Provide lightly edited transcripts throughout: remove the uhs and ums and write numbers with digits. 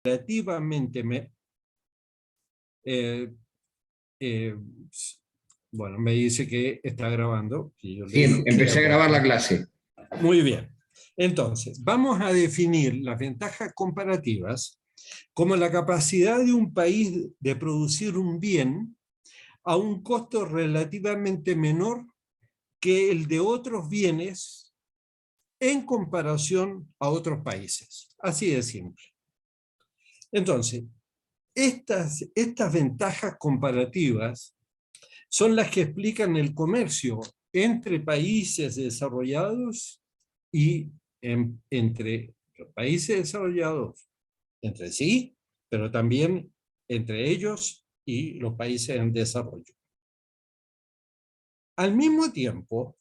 relativamente, bueno, me dice que está grabando. Y yo le Sí, dije que empecé a grabar la clase. muy bien. Entonces, vamos a definir las ventajas comparativas como la capacidad de un país de producir un bien a un costo relativamente menor que el de otros bienes en comparación a otros países. Así de simple. Entonces, estas ventajas comparativas son las que explican el comercio entre países desarrollados y entre los países desarrollados entre sí, pero también entre ellos y los países en desarrollo. Al mismo tiempo,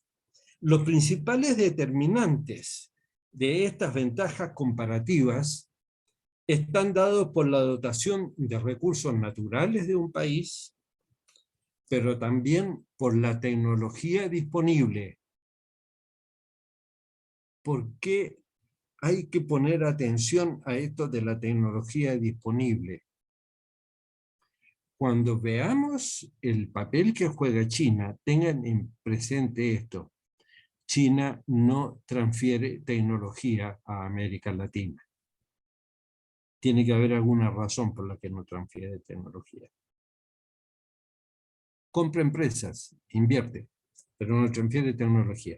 los principales determinantes de estas ventajas comparativas están dados por la dotación de recursos naturales de un país, pero también por la tecnología disponible. ¿Por qué hay que poner atención a esto de la tecnología disponible? Cuando veamos el papel que juega China, tengan en presente esto. China no transfiere tecnología a América Latina. Tiene que haber alguna razón por la que no transfiere tecnología. Compra empresas, invierte, pero no transfiere tecnología.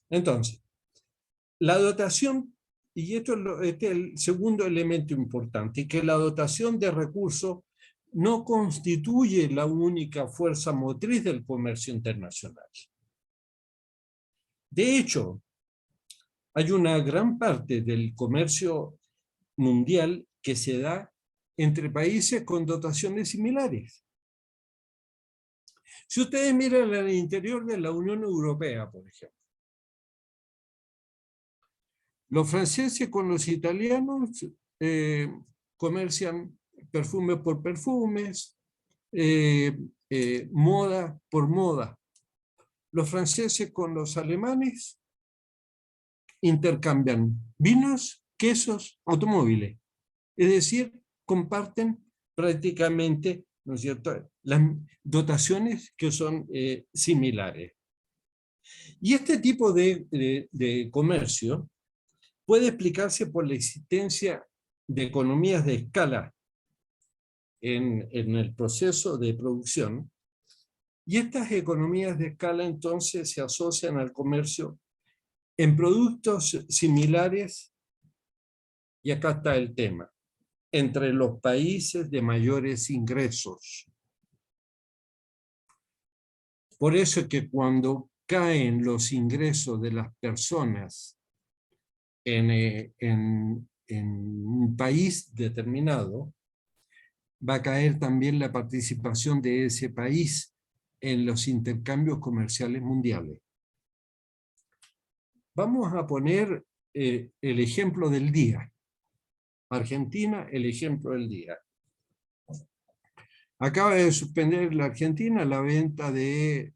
Entonces, la dotación, y este es el segundo elemento importante, que la dotación de recursos no constituye la única fuerza motriz del comercio internacional. De hecho, hay una gran parte del comercio mundial que se da entre países con dotaciones similares. Si ustedes miran al interior de la Unión Europea, por ejemplo, los franceses con los italianos comercian perfumes por perfumes, moda por moda. Los franceses con los alemanes intercambian vinos, quesos, automóviles. Es decir, comparten prácticamente, ¿no es cierto?, las dotaciones que son similares. Y este tipo de comercio puede explicarse por la existencia de economías de escala en el proceso de producción, y estas economías de escala entonces se asocian al comercio en productos similares, y acá está el tema, entre los países de mayores ingresos. Por eso es que cuando caen los ingresos de las personas en un país determinado, va a caer también la participación de ese país en los intercambios comerciales mundiales. Vamos a poner el ejemplo del día. Argentina, el ejemplo del día. Acaba de suspender la Argentina la venta de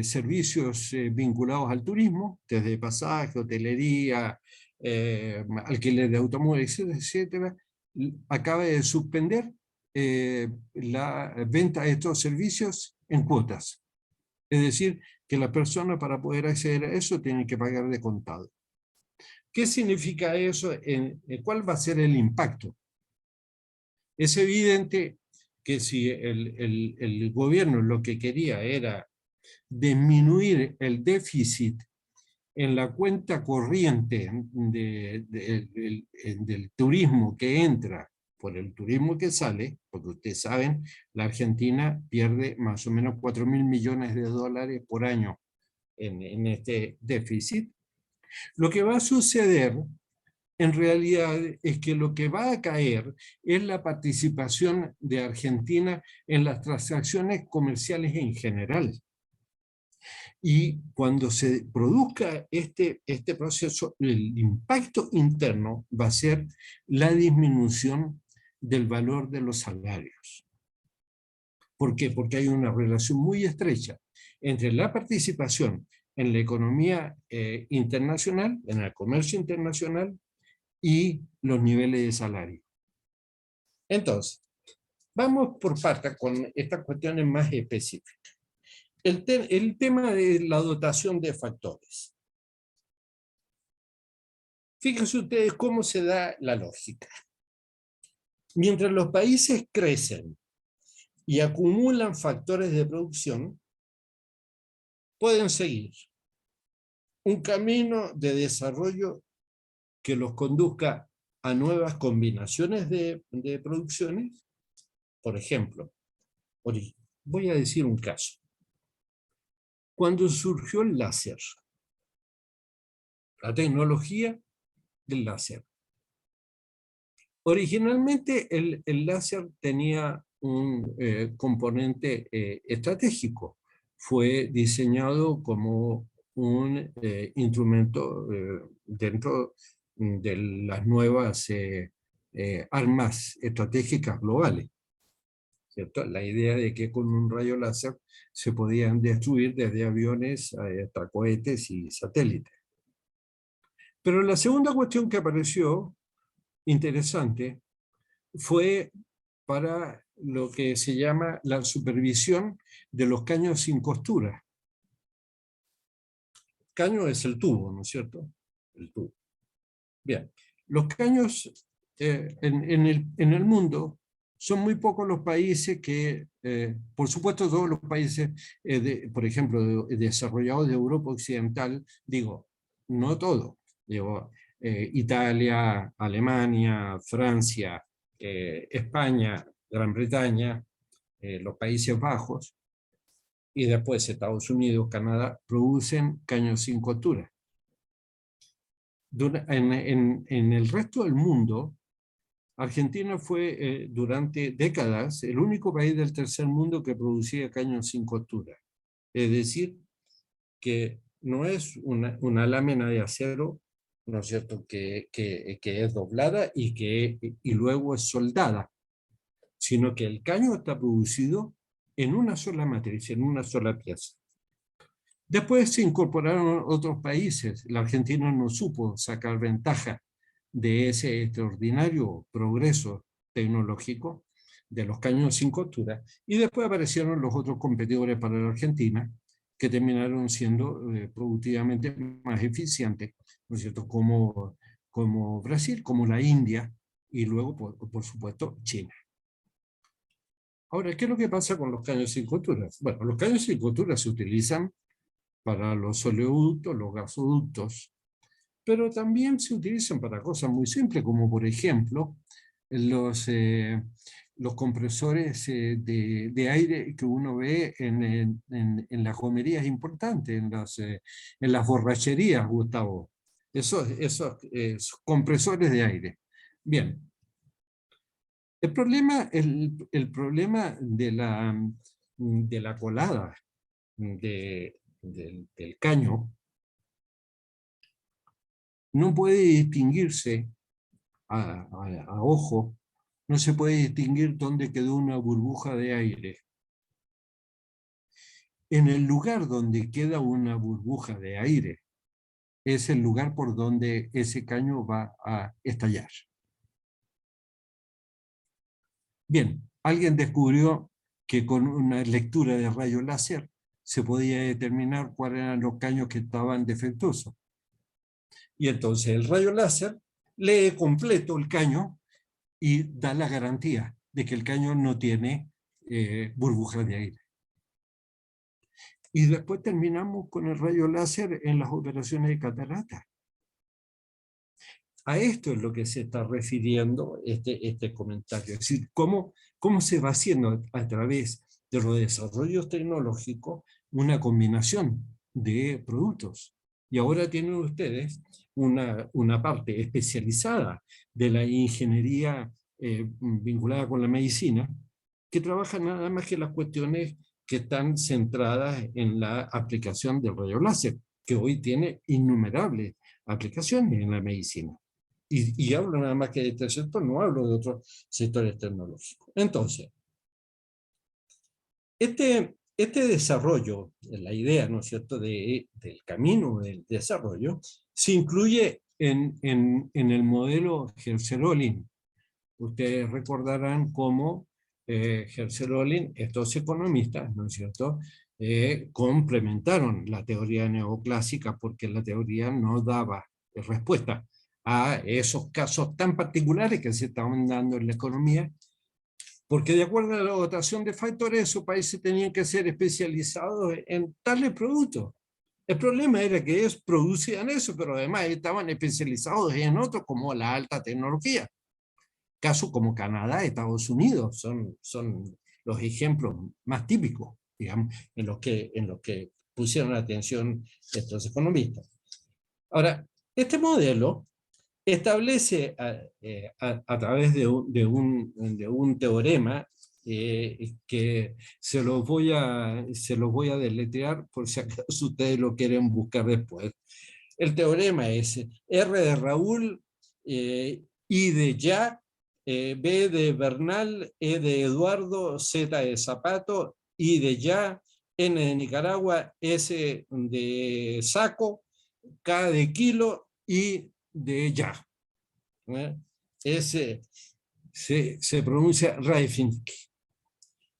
servicios vinculados al turismo, desde pasaje, hotelería, alquiler de automóviles, etcétera. Acaba de suspender la venta de estos servicios en cuotas. Es decir, que la persona para poder acceder a eso tiene que pagar de contado. ¿Qué significa eso? ¿Cuál va a ser el impacto? Es evidente que si el gobierno lo que quería era disminuir el déficit en la cuenta corriente del turismo que entra por el turismo que sale, porque ustedes saben, la Argentina pierde más o menos 4.000 millones de dólares por año en este déficit. Lo que va a suceder en realidad es que lo que va a caer es la participación de Argentina en las transacciones comerciales en general. Y cuando se produzca este proceso, el impacto interno va a ser la disminución del valor de los salarios. ¿Por qué? Porque hay una relación muy estrecha entre la participación en la economía internacional, en el comercio internacional, y los niveles de salario. Entonces, vamos por partes con estas cuestiones más específicas. El tema de la dotación de factores. Fíjense ustedes cómo se da la lógica. Mientras los países crecen y acumulan factores de producción, pueden seguir un camino de desarrollo que los conduzca a nuevas combinaciones de producciones. Por ejemplo, voy a decir un caso. Cuando surgió el láser, la tecnología del láser. Originalmente el láser tenía un componente estratégico. Fue diseñado como un instrumento dentro de las nuevas armas estratégicas globales, ¿cierto? La idea de que con un rayo láser se podían destruir desde aviones hasta cohetes y satélites. Pero la segunda cuestión que apareció, interesante, fue para lo que se llama la supervisión de los caños sin costura. Caño es el tubo, ¿no es cierto? El tubo. Bien, los caños en el mundo son muy pocos los países que, por supuesto todos los países, por ejemplo, desarrollados de Europa Occidental, digo, no todos, digo, Italia, Alemania, Francia, España, Gran Bretaña, los Países Bajos, y después Estados Unidos, Canadá, producen caños sin costura. En el resto del mundo, Argentina fue durante décadas el único país del tercer mundo que producía caños sin costura. Es decir, que no es una lámina de acero, ¿no es cierto?, que es doblada y luego es soldada, sino que el caño está producido en una sola matriz, en una sola pieza. Después se incorporaron otros países. La Argentina no supo sacar ventaja de ese extraordinario progreso tecnológico de los caños sin costura, y después aparecieron los otros competidores para la Argentina, que terminaron siendo productivamente más eficientes, ¿no es cierto?, como Brasil, como la India, y luego, por supuesto, China. Ahora, ¿qué es lo que pasa con los caños sin costura? Bueno, los caños sin costura se utilizan para los oleoductos, los gasoductos, pero también se utilizan para cosas muy simples, como por ejemplo los compresores de aire que uno ve en las gomerías importantes, en las borracherías, Gustavo. Esos compresores de aire. Bien. El problema de la colada del caño no puede distinguirse a ojo, no se puede distinguir dónde quedó una burbuja de aire. En el lugar donde queda una burbuja de aire es el lugar por donde ese caño va a estallar. Bien, alguien descubrió que con una lectura de rayo láser se podía determinar cuáles eran los caños que estaban defectuosos. Y entonces el rayo láser lee completo el caño y da la garantía de que el caño no tiene burbujas de aire. Y después terminamos con el rayo láser en las operaciones de catarata. A esto es lo que se está refiriendo este comentario. Es decir, cómo se va haciendo a través de los desarrollos tecnológicos una combinación de productos. Y ahora tienen ustedes una parte especializada de la ingeniería vinculada con la medicina, que trabaja nada más que las cuestiones que están centradas en la aplicación del rayo láser, que hoy tiene innumerables aplicaciones en la medicina. Y hablo nada más que de este sector, no hablo de otros sectores tecnológicos. Entonces, este desarrollo, la idea, ¿no es cierto?, del camino del desarrollo, se incluye en el modelo Gelser-Olin. Ustedes recordarán cómo Gelser-Olin, estos economistas, ¿no es cierto?, complementaron la teoría neoclásica porque la teoría no daba respuesta a esos casos tan particulares que se estaban dando en la economía, porque de acuerdo a la dotación de factores, esos países tenían que ser especializados en tales productos. El problema era que ellos producían eso, pero además estaban especializados en otros, como la alta tecnología. Casos como Canadá, Estados Unidos, son los ejemplos más típicos, digamos, en los que pusieron atención estos economistas. Ahora, este modelo establece a través de un teorema que se los voy a deletrear por si acaso ustedes lo quieren buscar después. El teorema es R de Raúl, I de Jack, B de Bernal, E de Eduardo, Z de Zapato, I de Ya, N de Nicaragua, S de Saco, K de Kilo, I de Ya. Ese se pronuncia Raifinski.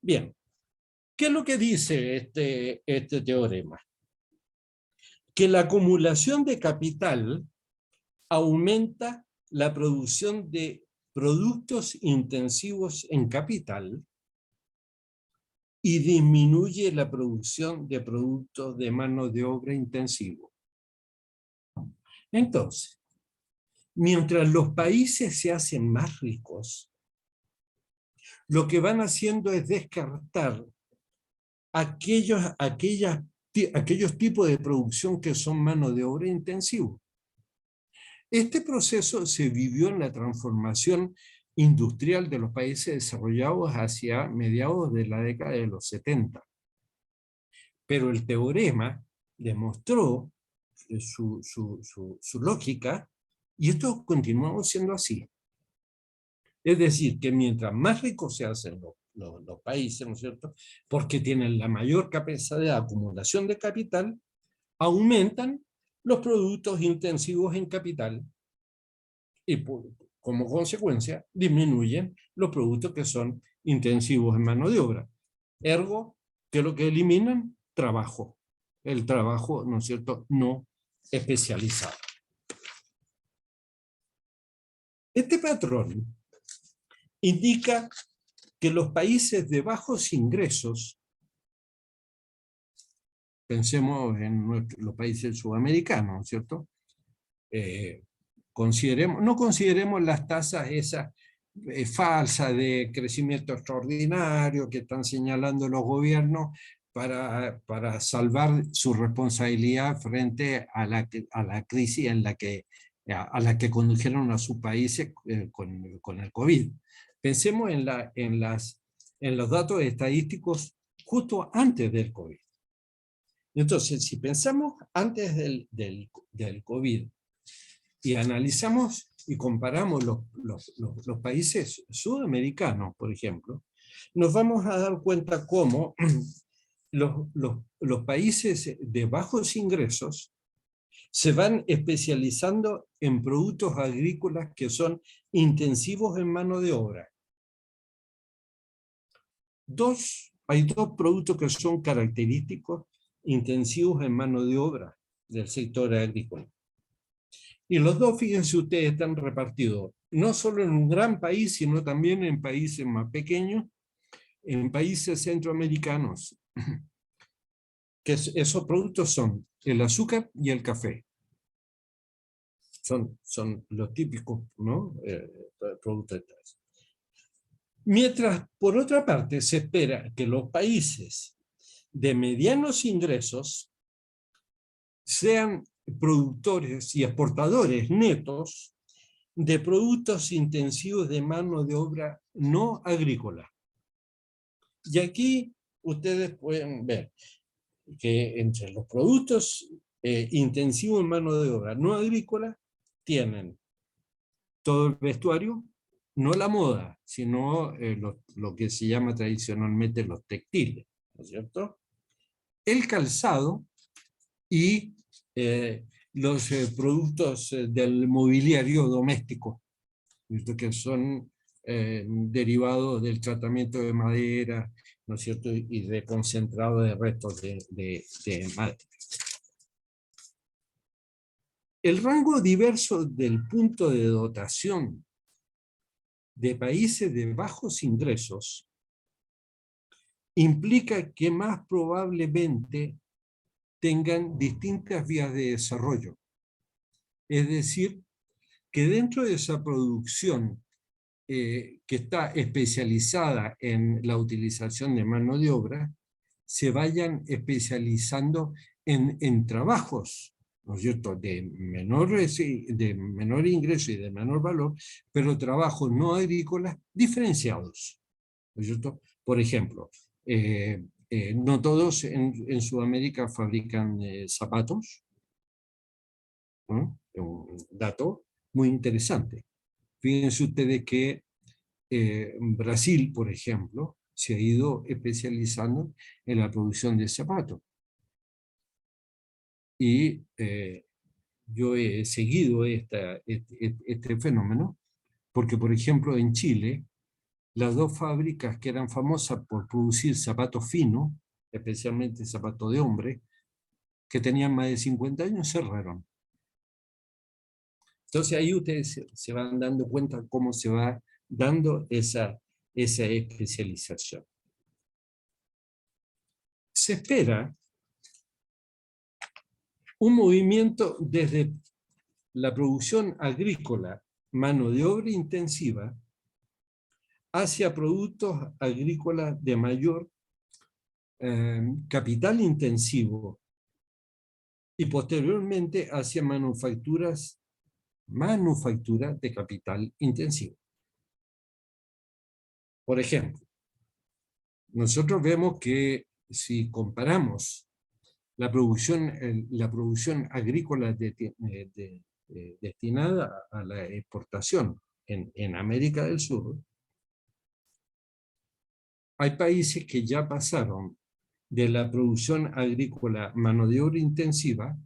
Bien, ¿qué es lo que dice este teorema? Que la acumulación de capital aumenta la producción de productos intensivos en capital y disminuye la producción de productos de mano de obra intensivo. Entonces, mientras los países se hacen más ricos, lo que van haciendo es descartar aquellos tipos de producción que son mano de obra intensivo. Este proceso se vivió en la transformación industrial de los países desarrollados hacia mediados de la década de los 70. Pero el teorema demostró su lógica, y esto continuó siendo así. Es decir, que mientras más ricos se hacen los países, ¿no es cierto?, porque tienen la mayor capacidad de acumulación de capital, aumentan los productos intensivos en capital y como consecuencia disminuyen los productos que son intensivos en mano de obra. Ergo, ¿qué es lo que eliminan? Trabajo. El trabajo, ¿no es cierto?, no especializado. Este patrón indica que los países de bajos ingresos, pensemos en los países sudamericanos, ¿cierto?, no consideremos las tasas esas falsas de crecimiento extraordinario que están señalando los gobiernos para salvar su responsabilidad frente a la crisis a la que condujeron a sus países con el COVID. Pensemos en los datos estadísticos justo antes del COVID. Entonces, si pensamos antes del COVID, y analizamos y comparamos los países sudamericanos, por ejemplo, nos vamos a dar cuenta cómo los países de bajos ingresos se van especializando en productos agrícolas que son intensivos en mano de obra. Hay dos productos que son característicos intensivos en mano de obra del sector agrícola. Y los dos, fíjense ustedes, están repartidos no solo en un gran país, sino también en países más pequeños, en países centroamericanos. Que esos productos son el azúcar y el café. Son los típicos, ¿no?, productos. Mientras, por otra parte, se espera que los países de medianos ingresos sean productores y exportadores netos de productos intensivos de mano de obra no agrícola. Y aquí ustedes pueden ver que entre los productos intensivos en mano de obra no agrícola tienen todo el vestuario, no la moda, sino lo que se llama tradicionalmente los textiles, ¿no es cierto?, el calzado y los productos del mobiliario doméstico, ¿cierto? Que son derivados del tratamiento de madera, ¿no es cierto? Y de concentrado de restos de madera. El rango diverso del punto de dotación de países de bajos ingresos implica que más probablemente tengan distintas vías de desarrollo. Es decir, que dentro de esa producción que está especializada en la utilización de mano de obra, se vayan especializando en trabajos, ¿no es cierto?, de menor ingreso y de menor valor, pero trabajos no agrícolas diferenciados, ¿no es cierto? Por ejemplo, no todos en Sudamérica fabrican zapatos, ¿no? Un dato muy interesante. Fíjense ustedes que Brasil, por ejemplo, se ha ido especializando en la producción de zapatos. Y yo he seguido este fenómeno porque, por ejemplo, en Chile, las dos fábricas que eran famosas por producir zapatos finos, especialmente zapatos de hombre, que tenían más de 50 años, cerraron. Entonces ahí ustedes se van dando cuenta cómo se va dando esa especialización. Se espera un movimiento desde la producción agrícola, mano de obra intensiva, hacia productos agrícolas de mayor capital intensivo y posteriormente hacia manufacturas de capital intensivo. Por ejemplo, nosotros vemos que si comparamos la producción agrícola destinada a la exportación en América del Sur, hay países que ya pasaron de la producción agrícola mano de obra intensiva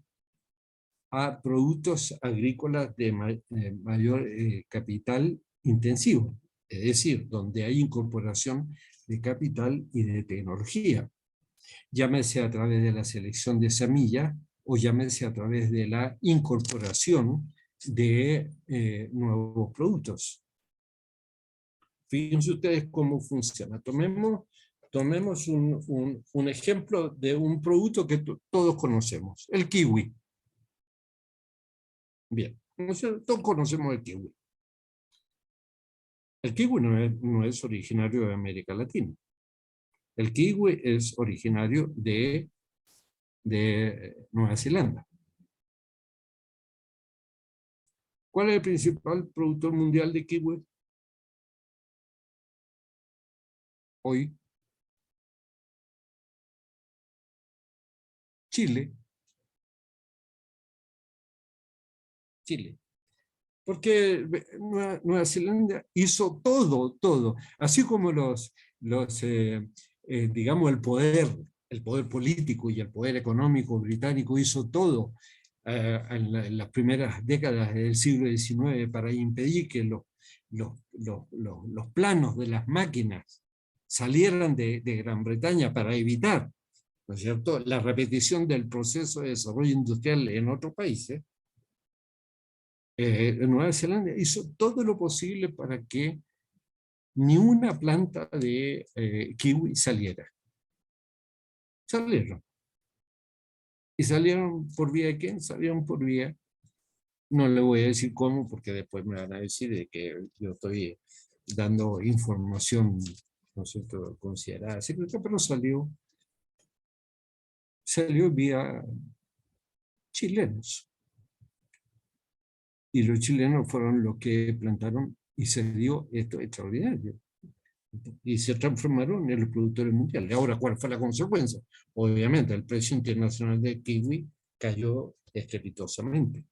a productos agrícolas de mayor capital intensivo, es decir, donde hay incorporación de capital y de tecnología, llámese a través de la selección de semillas o llámese a través de la incorporación de nuevos productos. Fíjense ustedes cómo funciona. Tomemos un ejemplo de un producto que todos conocemos, el kiwi. Bien, todos conocemos el kiwi. El kiwi no es originario de América Latina. El kiwi es originario de Nueva Zelanda. ¿Cuál es el principal productor mundial de kiwi hoy? Chile. Chile. Porque Nueva Zelanda hizo todo, así como digamos, el poder político y el poder económico británico hizo todo en las primeras décadas del siglo XIX para impedir que los planos de las máquinas salieran de Gran Bretaña para evitar, ¿no es cierto?, la repetición del proceso de desarrollo industrial en otros países. Nueva Zelanda hizo todo lo posible para que ni una planta de kiwi saliera. Salieron. ¿Y salieron por vía de quién? Salieron por vía, no le voy a decir cómo, porque después me van a decir de que yo estoy dando información, ¿no es cierto?, considerada secreta, pero salió vía chilenos. Y los chilenos fueron los que plantaron y se dio esto extraordinario. Y se transformaron en los productores mundiales. Ahora, ¿cuál fue la consecuencia? Obviamente, el precio internacional del kiwi cayó estrepitosamente.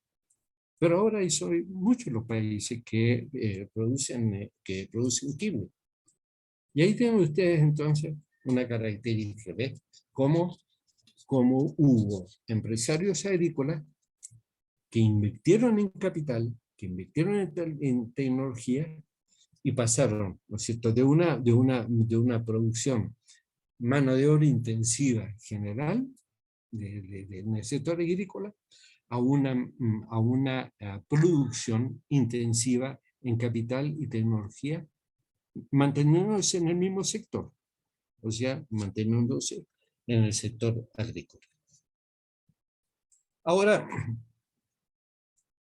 Pero ahora hay muchos los países que producen kiwi. Y ahí tienen ustedes entonces una característica, ¿ves? Como hubo empresarios agrícolas que invirtieron en capital, que invirtieron en tecnología y pasaron, ¿no es cierto?, de una producción, mano de obra intensiva general en el sector agrícola a una producción intensiva en capital y tecnología, manteniéndose en el mismo sector, o sea, manteniéndose en el sector agrícola. Ahora,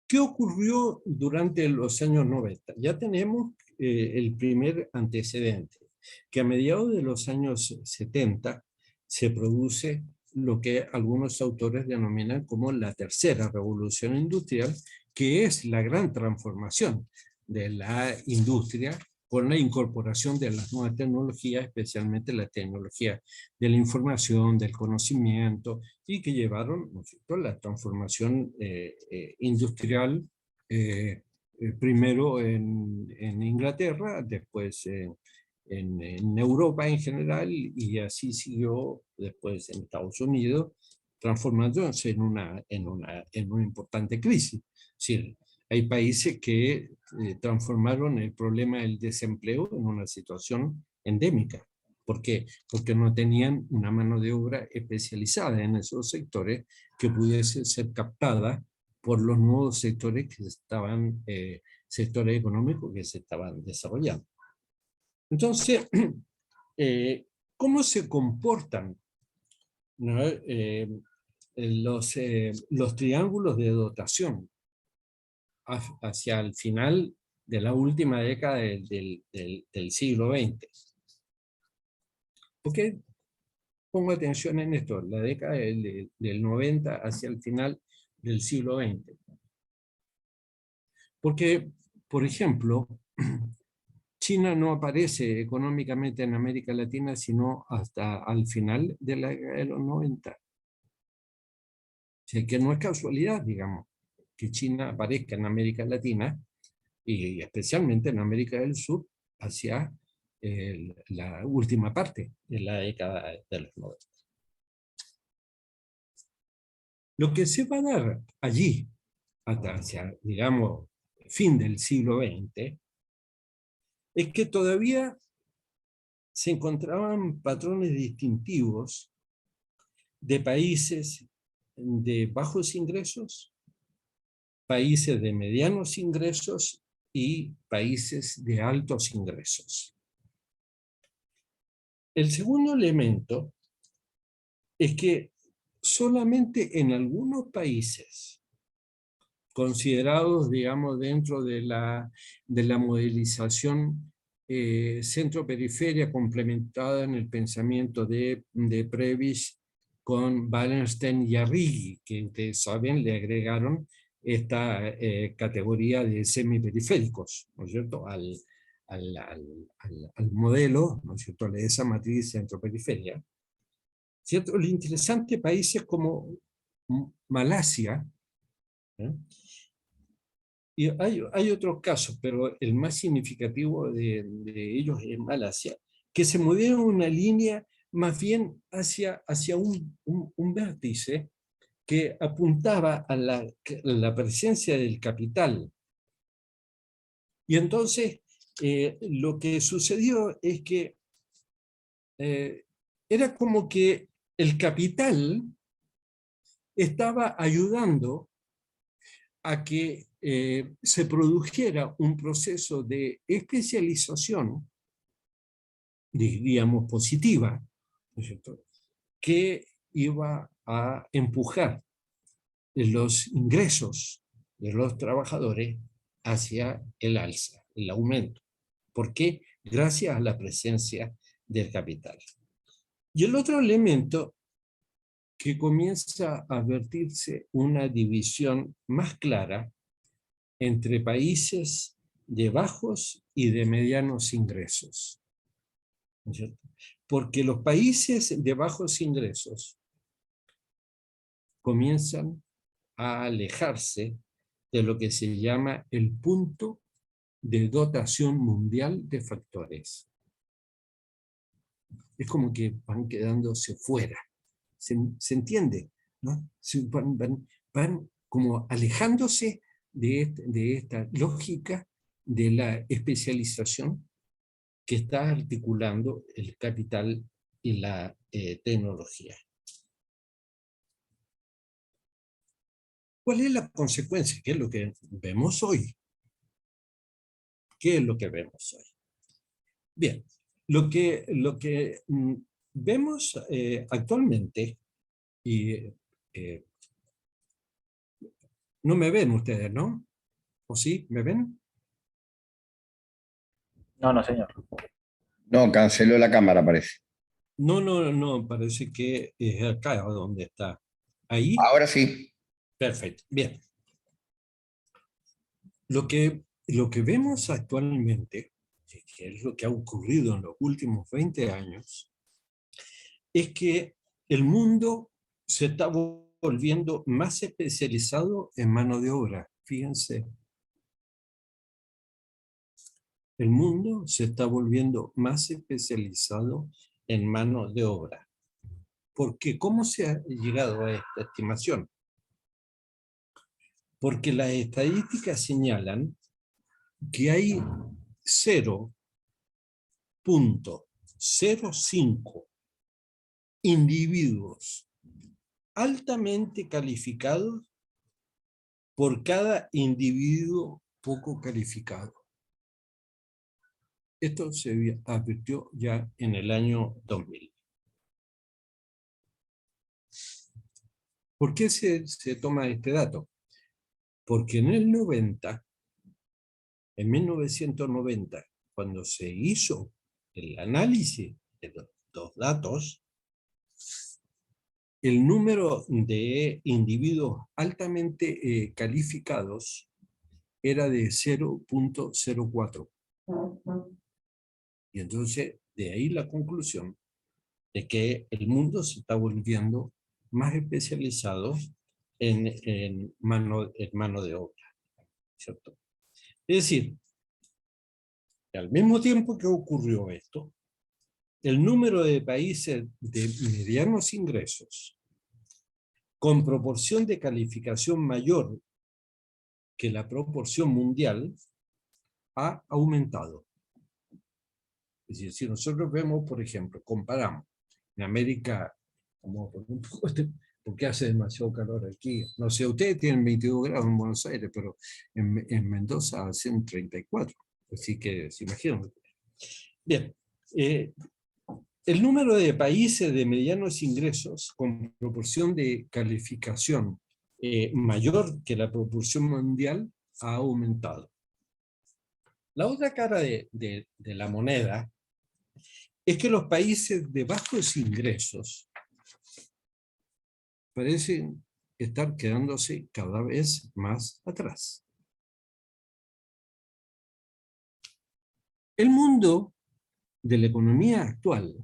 ¿qué ocurrió durante los años 90? Ya tenemos el primer antecedente, que a mediados de los años 70 se produce lo que algunos autores denominan como la tercera revolución industrial, que es la gran transformación de la industria con la incorporación de las nuevas tecnologías, especialmente la tecnología de la información, del conocimiento, y que llevaron, ¿no es cierto?, la transformación industrial, primero en Inglaterra, después en Europa en general, y así siguió después en Estados Unidos, transformándose en una importante crisis. Es decir, hay países que transformaron el problema del desempleo en una situación endémica. ¿Por qué? Porque no tenían una mano de obra especializada en esos sectores que pudiese ser captada por los nuevos sectores sectores económicos que se estaban desarrollando. Entonces, ¿cómo se comportan, ¿no?, los triángulos de dotación hacia el final de la última década del siglo XX? ¿Por qué pongo atención en esto? La década del 90 hacia el final del siglo XX. Porque, por ejemplo, China no aparece económicamente en América Latina sino hasta al final de la década de los 90. O sea, que no es casualidad, digamos, que China aparezca en América Latina y especialmente en América del Sur hacia la última parte de la década de los 90. Lo que se va a dar allí, hacia, digamos, fin del siglo XX, es que todavía se encontraban patrones distintivos de países de bajos ingresos, países de medianos ingresos y países de altos ingresos. El segundo elemento es que solamente en algunos países considerados, digamos, dentro de la modelización centro-periferia complementada en el pensamiento de Prebisch con Wallenstein y Arrighi, que ustedes saben, le agregaron esta categoría de semiperiféricos, ¿no es cierto?, al modelo, ¿no es cierto?, de esa matriz centro-periferia. ¿Cierto? Lo interesante, países como Malasia, ¿eh? Y hay otros casos, pero el más significativo de ellos es Malasia, que se movieron una línea más bien hacia un vértice que apuntaba a la presencia del capital. Y entonces lo que sucedió es que era como que el capital estaba ayudando a que se produjera un proceso de especialización, diríamos positiva, ¿no es cierto?, que iba a empujar los ingresos de los trabajadores hacia el alza, el aumento. ¿Por qué? Gracias a la presencia del capital. Y el otro elemento, que comienza a advertirse una división más clara entre países de bajos y de medianos ingresos, ¿no es cierto? Porque los países de bajos ingresos comienzan a alejarse de lo que se llama el punto de dotación mundial de factores. Es como que van quedándose fuera. ¿Se entiende? ¿No? Van como alejándose de esta lógica de la especialización que está articulando el capital y la tecnología. ¿Cuál es la consecuencia? ¿Qué es lo que vemos hoy? ¿Qué es lo que vemos hoy? Bien, lo que vemos actualmente, y no me ven ustedes, ¿no? ¿O sí? ¿Me ven? No, no, señor. No, canceló la cámara, parece. No, no, no, parece que es acá donde está. ¿Ahí? Ahora sí. Perfecto, bien. Lo que vemos actualmente, que es lo que ha ocurrido en los últimos 20 años, es que el mundo se está volviendo más especializado en mano de obra. Fíjense, el mundo se está volviendo más especializado en mano de obra. ¿Por qué? ¿Cómo se ha llegado a esta estimación? Porque las estadísticas señalan que hay 0,05 individuos altamente calificados por cada individuo poco calificado. Esto se advirtió ya en el año 2000. ¿Por qué se toma este dato? Porque en 1990, cuando se hizo el análisis de los datos, el número de individuos altamente calificados era de 0,04. Y entonces, de ahí la conclusión de que el mundo se está volviendo más especializado en mano de obra, ¿cierto? Es decir, que al mismo tiempo que ocurrió esto, el número de países de medianos ingresos con proporción de calificación mayor que la proporción mundial ha aumentado. Es decir, si nosotros vemos, por ejemplo, comparamos en América, como por un poco porque hace demasiado calor aquí. No sé, ustedes tienen 22 grados en Buenos Aires, pero en Mendoza hacen 34. Así que se imaginan. Bien, el número de países de medianos ingresos con proporción de calificación mayor que la proporción mundial ha aumentado. La otra cara de la moneda es que los países de bajos ingresos parecen estar quedándose cada vez más atrás. El mundo de la economía actual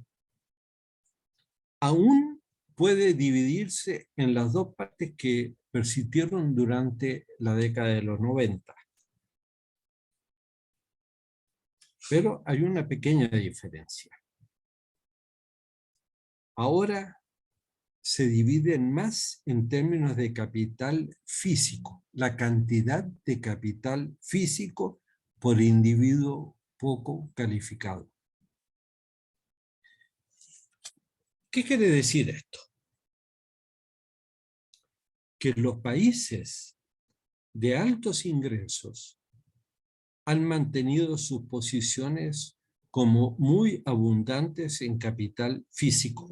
aún puede dividirse en las dos partes que persistieron durante la década de los 90. Pero hay una pequeña diferencia. Ahora se dividen más en términos de capital físico, la cantidad de capital físico por individuo poco calificado. ¿Qué quiere decir esto? Que los países de altos ingresos han mantenido sus posiciones como muy abundantes en capital físico.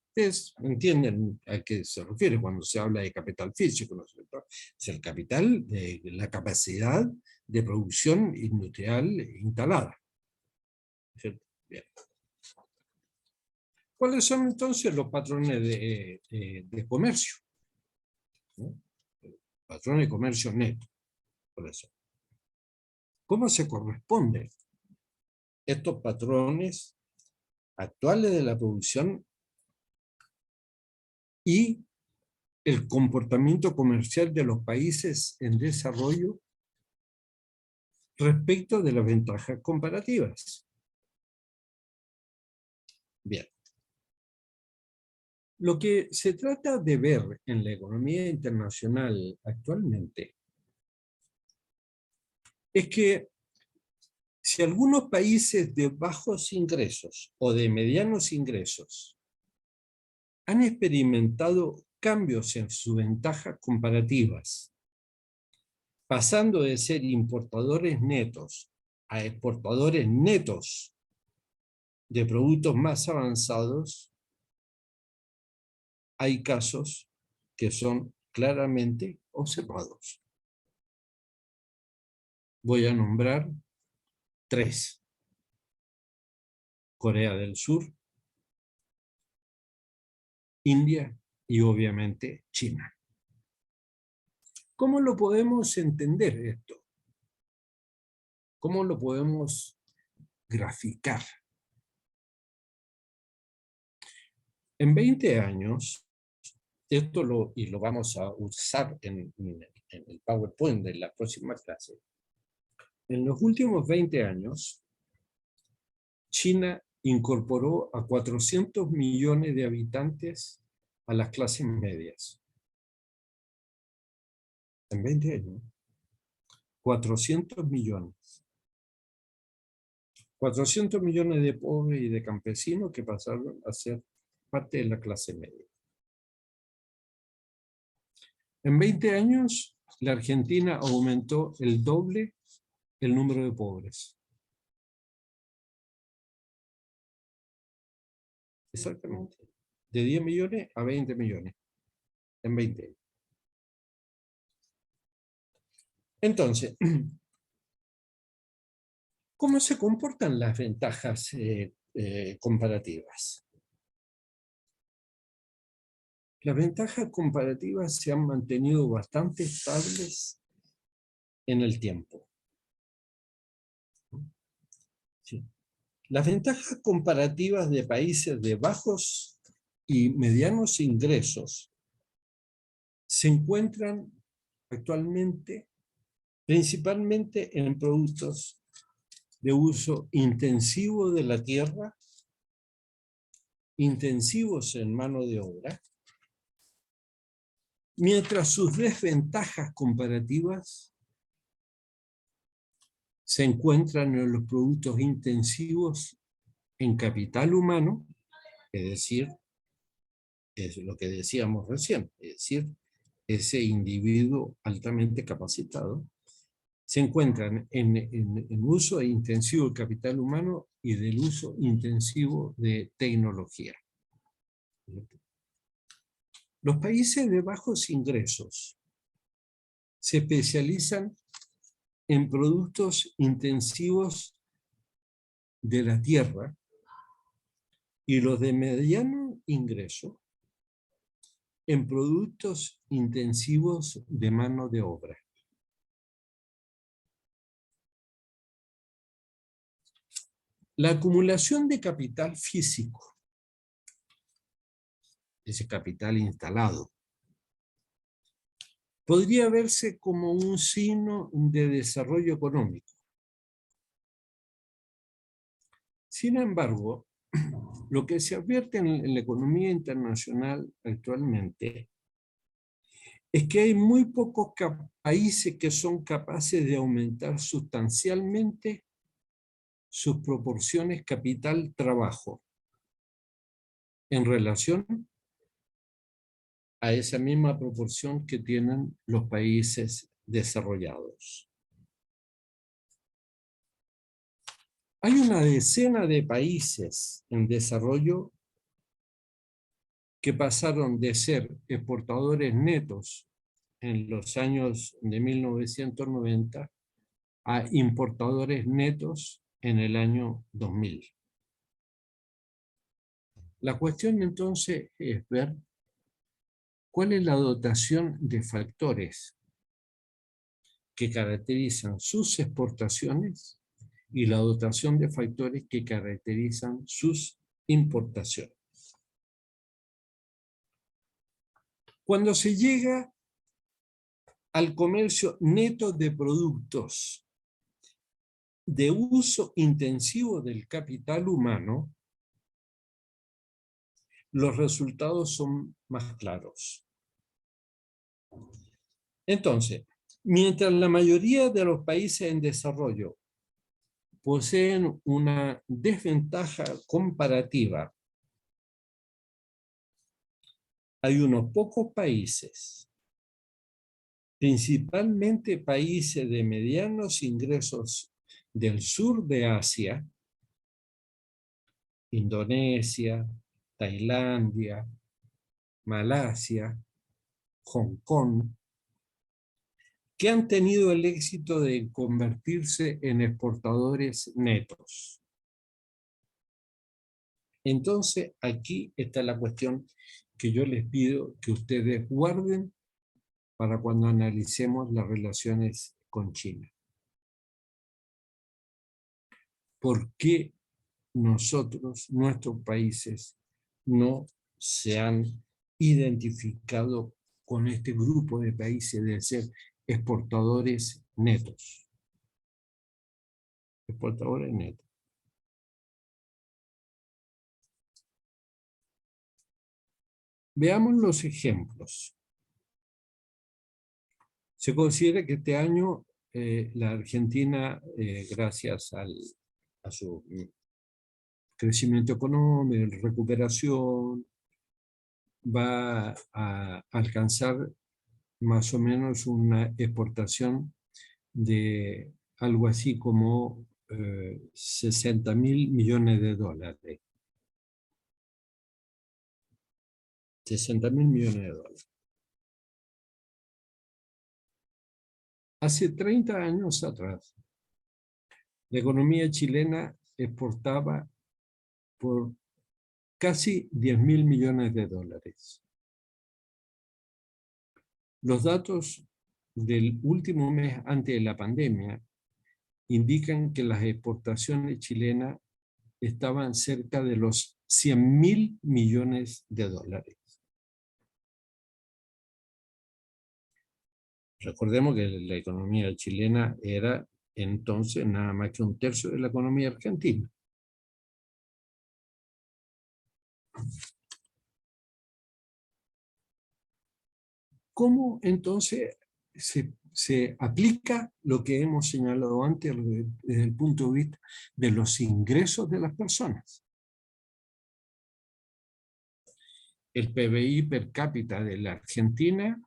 Ustedes entienden a qué se refiere cuando se habla de capital físico, ¿no es cierto? Es el capital de la capacidad de producción industrial instalada. ¿Cierto? Bien. ¿Cuáles son entonces los patrones de comercio? ¿No? Patrones de comercio neto, por eso. ¿Cómo se corresponden estos patrones actuales de la producción y el comportamiento comercial de los países en desarrollo respecto de las ventajas comparativas? Bien. Lo que se trata de ver en la economía internacional actualmente es que si algunos países de bajos ingresos o de medianos ingresos han experimentado cambios en sus ventajas comparativas, pasando de ser importadores netos a exportadores netos de productos más avanzados, hay casos que son claramente observados. Voy a nombrar 3. Corea del Sur, India y obviamente China. ¿Cómo lo podemos entender esto? ¿Cómo lo podemos graficar? En 20 años, y lo vamos a usar en el PowerPoint de la próxima clase, en los últimos 20 años, China incorporó a 400 millones de habitantes a las clases medias. En 20 años, 400 millones. 400 millones de pobres y de campesinos que pasaron a ser parte de la clase media. En 20 años, la Argentina aumentó el doble el número de pobres. Exactamente. De 10 millones a 20 millones. En 20 años. Entonces, ¿cómo se comportan las ventajas comparativas? Las ventajas comparativas se han mantenido bastante estables en el tiempo. Sí. Las ventajas comparativas de países de bajos y medianos ingresos se encuentran actualmente principalmente en productos de uso intensivo de la tierra, intensivos en mano de obra, mientras sus desventajas comparativas se encuentran en los productos intensivos en capital humano, es decir, es lo que decíamos recién, es decir, ese individuo altamente capacitado, se encuentran en uso intensivo del capital humano y del uso intensivo de tecnología. Los países de bajos ingresos se especializan en productos intensivos de la tierra y los de mediano ingreso en productos intensivos de mano de obra. La acumulación de capital físico, ese capital instalado, podría verse como un signo de desarrollo económico. Sin embargo, lo que se advierte en la economía internacional actualmente es que hay muy pocos países que son capaces de aumentar sustancialmente sus proporciones capital-trabajo en relación a esa misma proporción que tienen los países desarrollados. Hay una decena de países en desarrollo que pasaron de ser exportadores netos en los años de 1990 a importadores netos en el año 2000. La cuestión entonces es ver cuál es la dotación de factores que caracterizan sus exportaciones y la dotación de factores que caracterizan sus importaciones. Cuando se llega al comercio neto de productos de uso intensivo del capital humano, los resultados son más claros. Entonces, mientras la mayoría de los países en desarrollo poseen una desventaja comparativa, hay unos pocos países, principalmente países de medianos ingresos del sur de Asia, Indonesia, Tailandia, Malasia, Hong Kong, que han tenido el éxito de convertirse en exportadores netos. Entonces, aquí está la cuestión que yo les pido que ustedes guarden para cuando analicemos las relaciones con China. ¿Por qué nuestros países, no se han identificado con este grupo de países de ser exportadores netos? Exportadores netos. Veamos los ejemplos. Se considera que este año la Argentina, gracias a su crecimiento económico, recuperación, va a alcanzar más o menos una exportación de algo así como 60.000 millones de dólares. 60.000 millones de dólares. Hace 30 años atrás, la economía chilena exportaba por casi 10.000 millones de dólares. Los datos del último mes antes de la pandemia indican que las exportaciones chilenas estaban cerca de los 100.000 millones de dólares. Recordemos que la economía chilena era entonces nada más que un tercio de la economía argentina. ¿Cómo entonces se aplica lo que hemos señalado antes desde el punto de vista de los ingresos de las personas? El PBI per cápita de la Argentina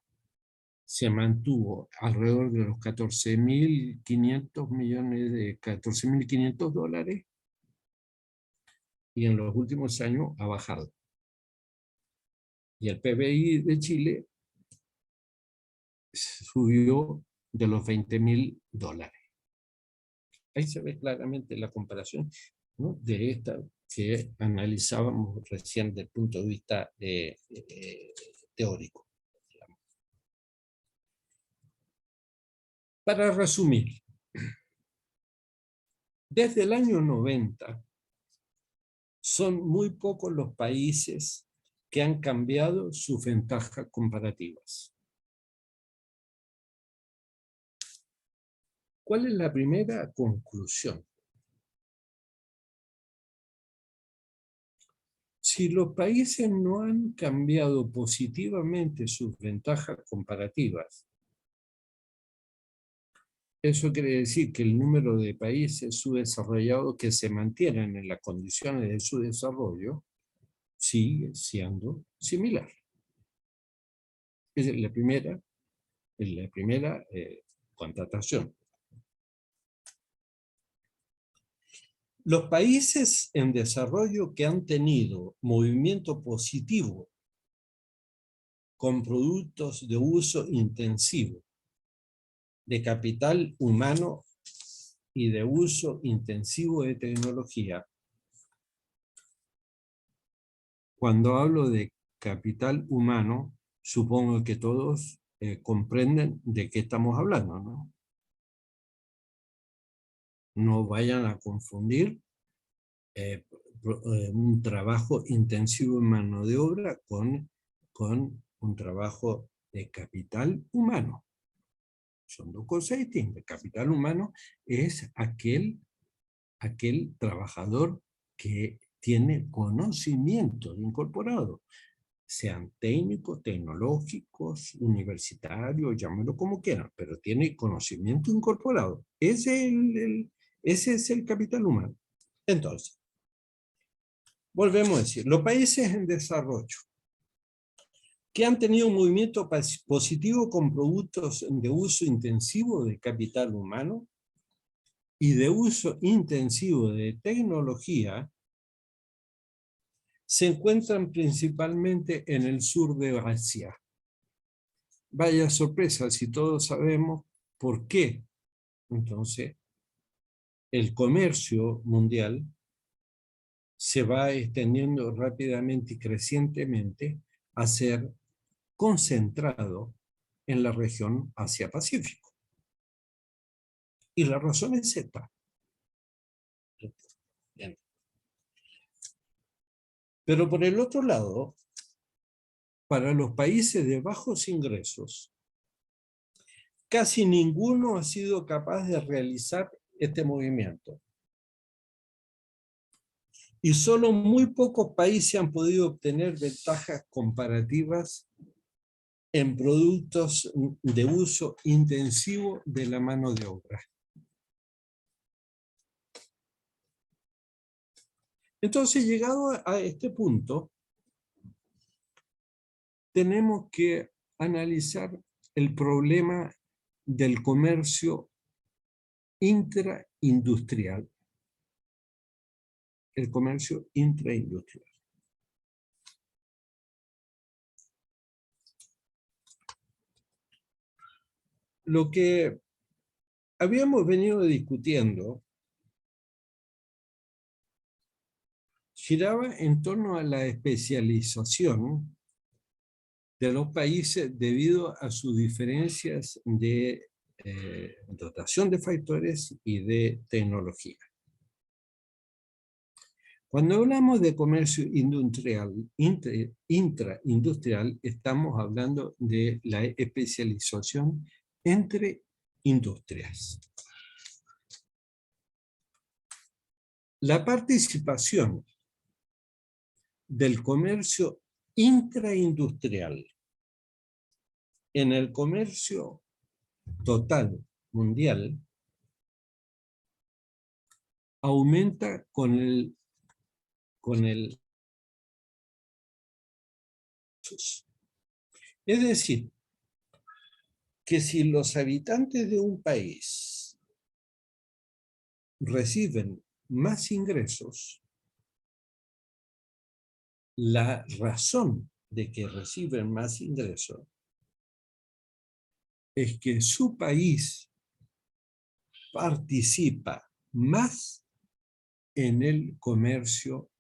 se mantuvo alrededor de los 14.500 millones de 14.500 dólares y en los últimos años ha bajado. Y el PBI de Chile subió de los 20.000 dólares. Ahí se ve claramente la comparación, ¿no?, de esta que analizábamos recién desde el punto de vista teórico. Para resumir, desde el año 90 son muy pocos los países que han cambiado sus ventajas comparativas. ¿Cuál es la primera conclusión? Si los países no han cambiado positivamente sus ventajas comparativas, eso quiere decir que el número de países subdesarrollados que se mantienen en las condiciones de su desarrollo sigue siendo similar. Esa es la primera constatación. Los países en desarrollo que han tenido movimiento positivo con productos de uso intensivo, de capital humano y de uso intensivo de tecnología. Cuando hablo de capital humano, supongo que todos comprenden de qué estamos hablando, ¿no? No vayan a confundir un trabajo intensivo en mano de obra con un trabajo de capital humano. Son dos cosas distintas. Capital humano es aquel trabajador que tiene conocimiento incorporado, sean técnicos, tecnológicos, universitarios, llámelo como quieran, pero tiene conocimiento incorporado. Ese es el capital humano. Entonces, volvemos a decir, los países en desarrollo que han tenido un movimiento positivo con productos de uso intensivo de capital humano y de uso intensivo de tecnología, se encuentran principalmente en el sur de Asia. Vaya sorpresa si todos sabemos por qué. Entonces, el comercio mundial se va extendiendo rápidamente y crecientemente a ser concentrado en la región Asia-Pacífico. Y la razón es esta. Bien. Pero por el otro lado, para los países de bajos ingresos, casi ninguno ha sido capaz de realizar este movimiento. Y solo muy pocos países han podido obtener ventajas comparativas en productos de uso intensivo de la mano de obra. Entonces, llegado a este punto, tenemos que analizar el problema del comercio intraindustrial. El comercio intraindustrial. Lo que habíamos venido discutiendo giraba en torno a la especialización de los países debido a sus diferencias de dotación de factores y de tecnología. Cuando hablamos de comercio industrial, intraindustrial, estamos hablando de la especialización entre industrias. La participación del comercio intraindustrial en el comercio total mundial aumenta con el es decir, que si los habitantes de un país reciben más ingresos, la razón de que reciben más ingresos es que su país participa más en el comercio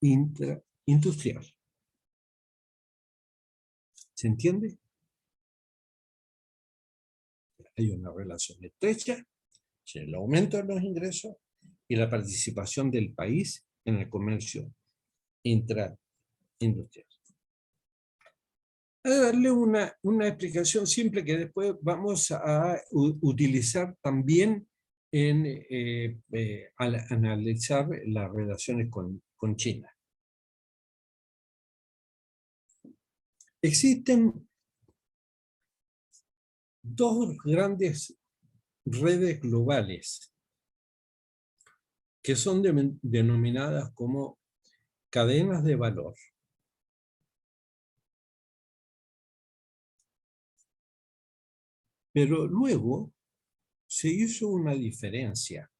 intraindustrial. ¿Se entiende? Hay una relación estrecha entre el aumento de los ingresos y la participación del país en el comercio intraindustrial. Voy a darle una explicación simple que después vamos a utilizar también al analizar las relaciones con China. Existen dos grandes redes globales que son denominadas como cadenas de valor. Pero luego se hizo una diferencia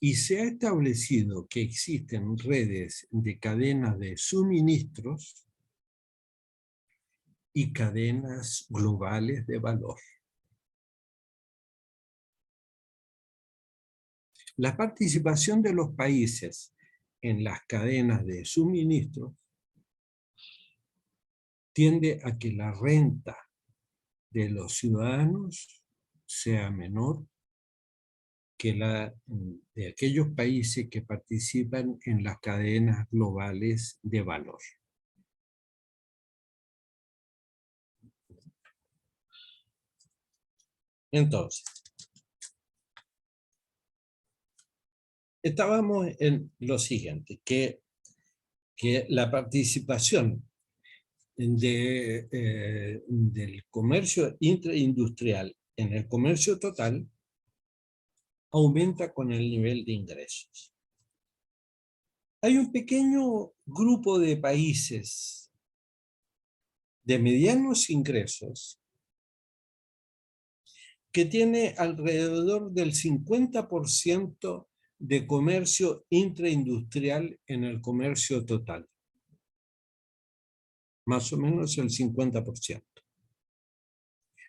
y se ha establecido que existen redes de cadenas de suministros y cadenas globales de valor. La participación de los países en las cadenas de suministros tiende a que la renta de los ciudadanos sea menor que la de aquellos países que participan en las cadenas globales de valor. Entonces, estábamos en lo siguiente, que la participación del comercio intraindustrial en el comercio total aumenta con el nivel de ingresos. Hay un pequeño grupo de países de medianos ingresos que tiene alrededor del 50% de comercio intraindustrial en el comercio total. Más o menos el 50%.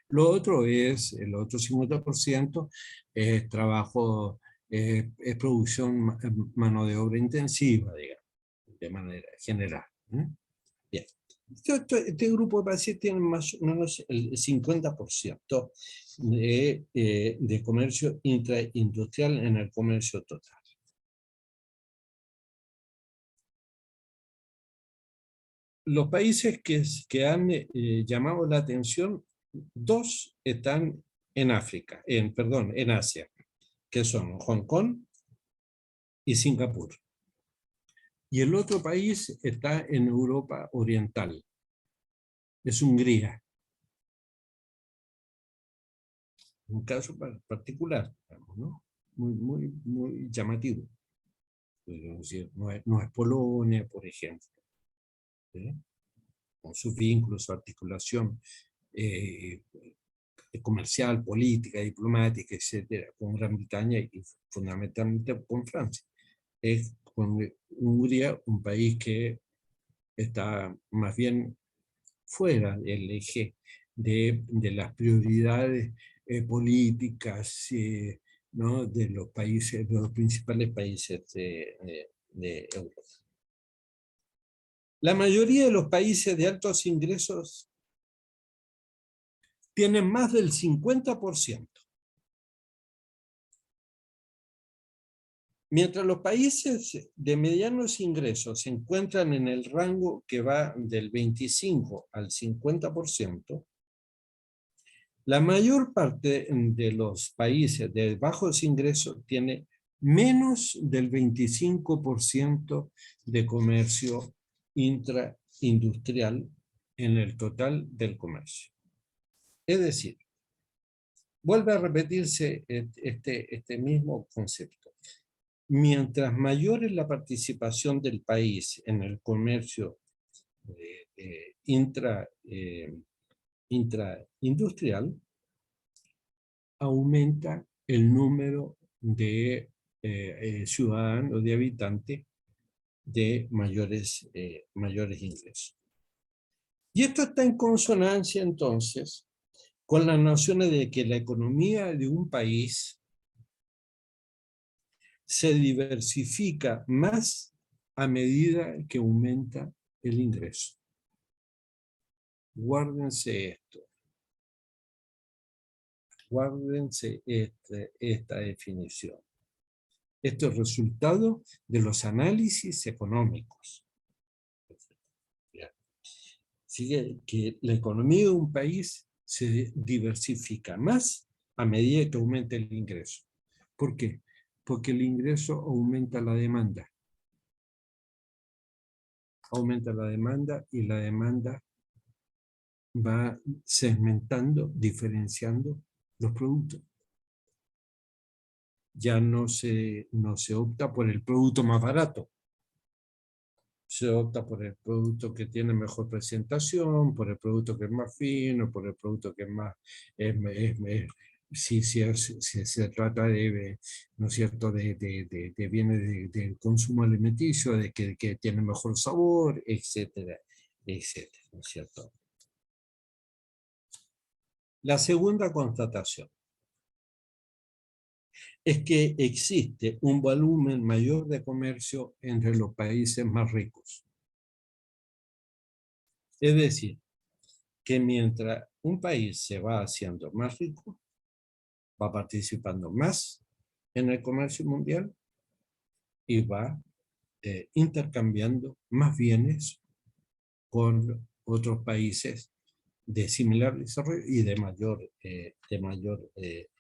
Lo otro es, el otro 50% es trabajo, es producción, mano de obra intensiva, digamos, de manera general. Bien. Este grupo de países tiene más o menos el 50% de comercio intraindustrial en el comercio total. Los países que han llamado la atención, dos están en África, en Asia, que son Hong Kong y Singapur. Y el otro país está en Europa Oriental, es Hungría. Un caso particular, ¿no? Muy llamativo. No es Polonia, por ejemplo, ¿sí? Con sus vínculos, su articulación comercial, política, diplomática, etcétera, con Gran Bretaña y fundamentalmente con Francia. Es con Hungría un país que está más bien fuera del eje de las prioridades políticas, ¿no? de los países, de los principales países de Europa. La mayoría de los países de altos ingresos tienen más del 50%. Mientras los países de medianos ingresos se encuentran en el rango que va del 25 al 50%, la mayor parte de los países de bajos ingresos tiene menos del 25% de comercio intraindustrial en el total del comercio. Es decir, vuelve a repetirse este mismo concepto. Mientras mayor es la participación del país en el comercio intraindustrial, aumenta el número de ciudadanos, de habitantes de mayores ingresos. Y esto está en consonancia entonces con las nociones de que la economía de un país se diversifica más a medida que aumenta el ingreso. Guárdense esto. Guárdense esta definición. Esto es resultado de los análisis económicos. Sigue que la economía de un país se diversifica más a medida que aumenta el ingreso. ¿Por qué? Porque el ingreso aumenta la demanda. Aumenta la demanda y la demanda va segmentando, diferenciando los productos. Ya no se opta por el producto más barato. Se opta por el producto que tiene mejor presentación, por el producto que es más fino, por el producto que es más... si se trata de, ¿no es cierto?, de bienes de consumo alimenticio, de que tiene mejor sabor, etcétera, etcétera, ¿no es cierto? La segunda constatación es que existe un volumen mayor de comercio entre los países más ricos. Es decir, que mientras un país se va haciendo más rico, va participando más en el comercio mundial y va intercambiando más bienes con otros países de similar desarrollo y de mayor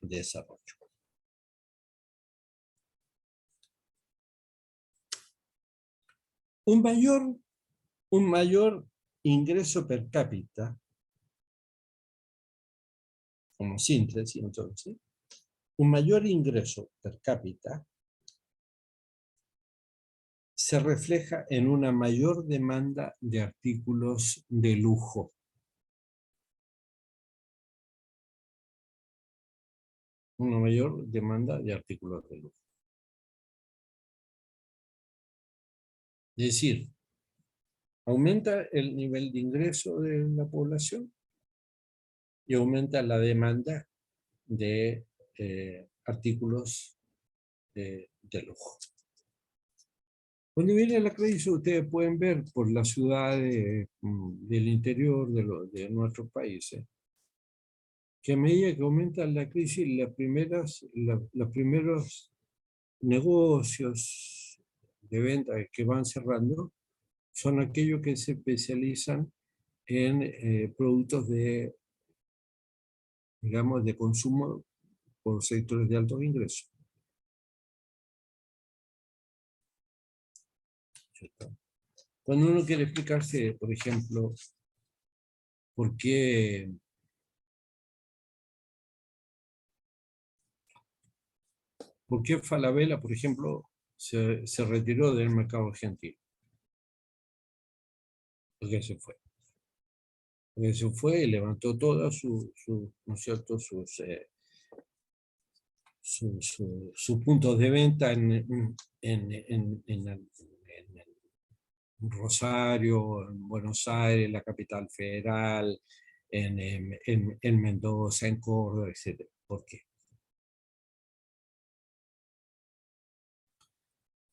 desarrollo. un mayor ingreso per cápita, como síntesis entonces, un mayor ingreso per cápita se refleja en una mayor demanda de artículos de lujo. Una mayor demanda de artículos de lujo. Es decir, aumenta el nivel de ingreso de la población y aumenta la demanda de artículos de lujo. Cuando viene la crisis, ustedes pueden ver por las ciudades del interior de nuestros países, que a medida que aumenta la crisis, los primeros negocios de venta que van cerrando son aquellos que se especializan en productos de, digamos, de consumo por sectores de altos ingresos. Cuando uno quiere explicarse, por ejemplo, por qué Falabella, por ejemplo, se retiró del mercado argentino. Porque se fue. Porque se fue y levantó todas ¿no es cierto? Sus puntos de venta en Rosario, en Buenos Aires, la capital federal, en Mendoza, en Córdoba, etc. ¿Por qué?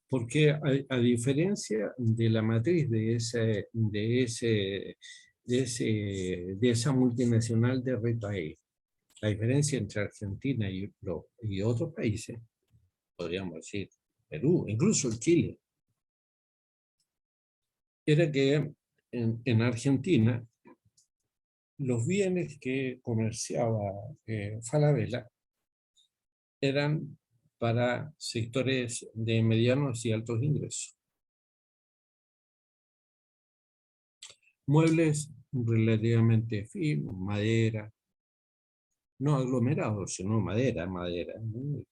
Porque a diferencia de la matriz de esa multinacional de retail, la diferencia entre Argentina y otros países, podríamos decir Perú, incluso Chile, era que en Argentina los bienes que comerciaba Falabella eran para sectores de medianos y altos ingresos. Muebles relativamente finos, madera, no aglomerados, sino madera, ¿no?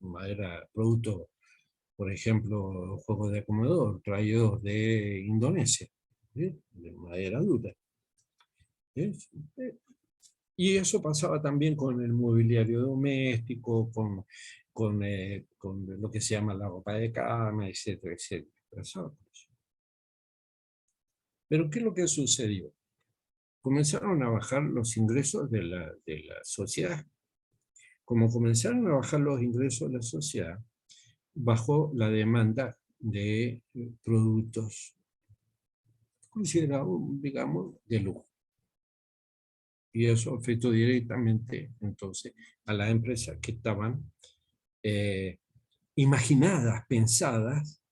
Madera, producto, por ejemplo, juegos de comedor traídos de Indonesia, ¿sí? De madera dura. ¿Sí? Y eso pasaba también con el mobiliario doméstico, con lo que se llama la ropa de cama, etcétera, etcétera. Pero ¿qué es lo que sucedió? Comenzaron a bajar los ingresos de la sociedad. Como comenzaron a bajar los ingresos de la sociedad, bajó la demanda de productos considerados, digamos, de lujo. Y eso afectó directamente, entonces, a las empresas que estaban imaginadas, pensadas,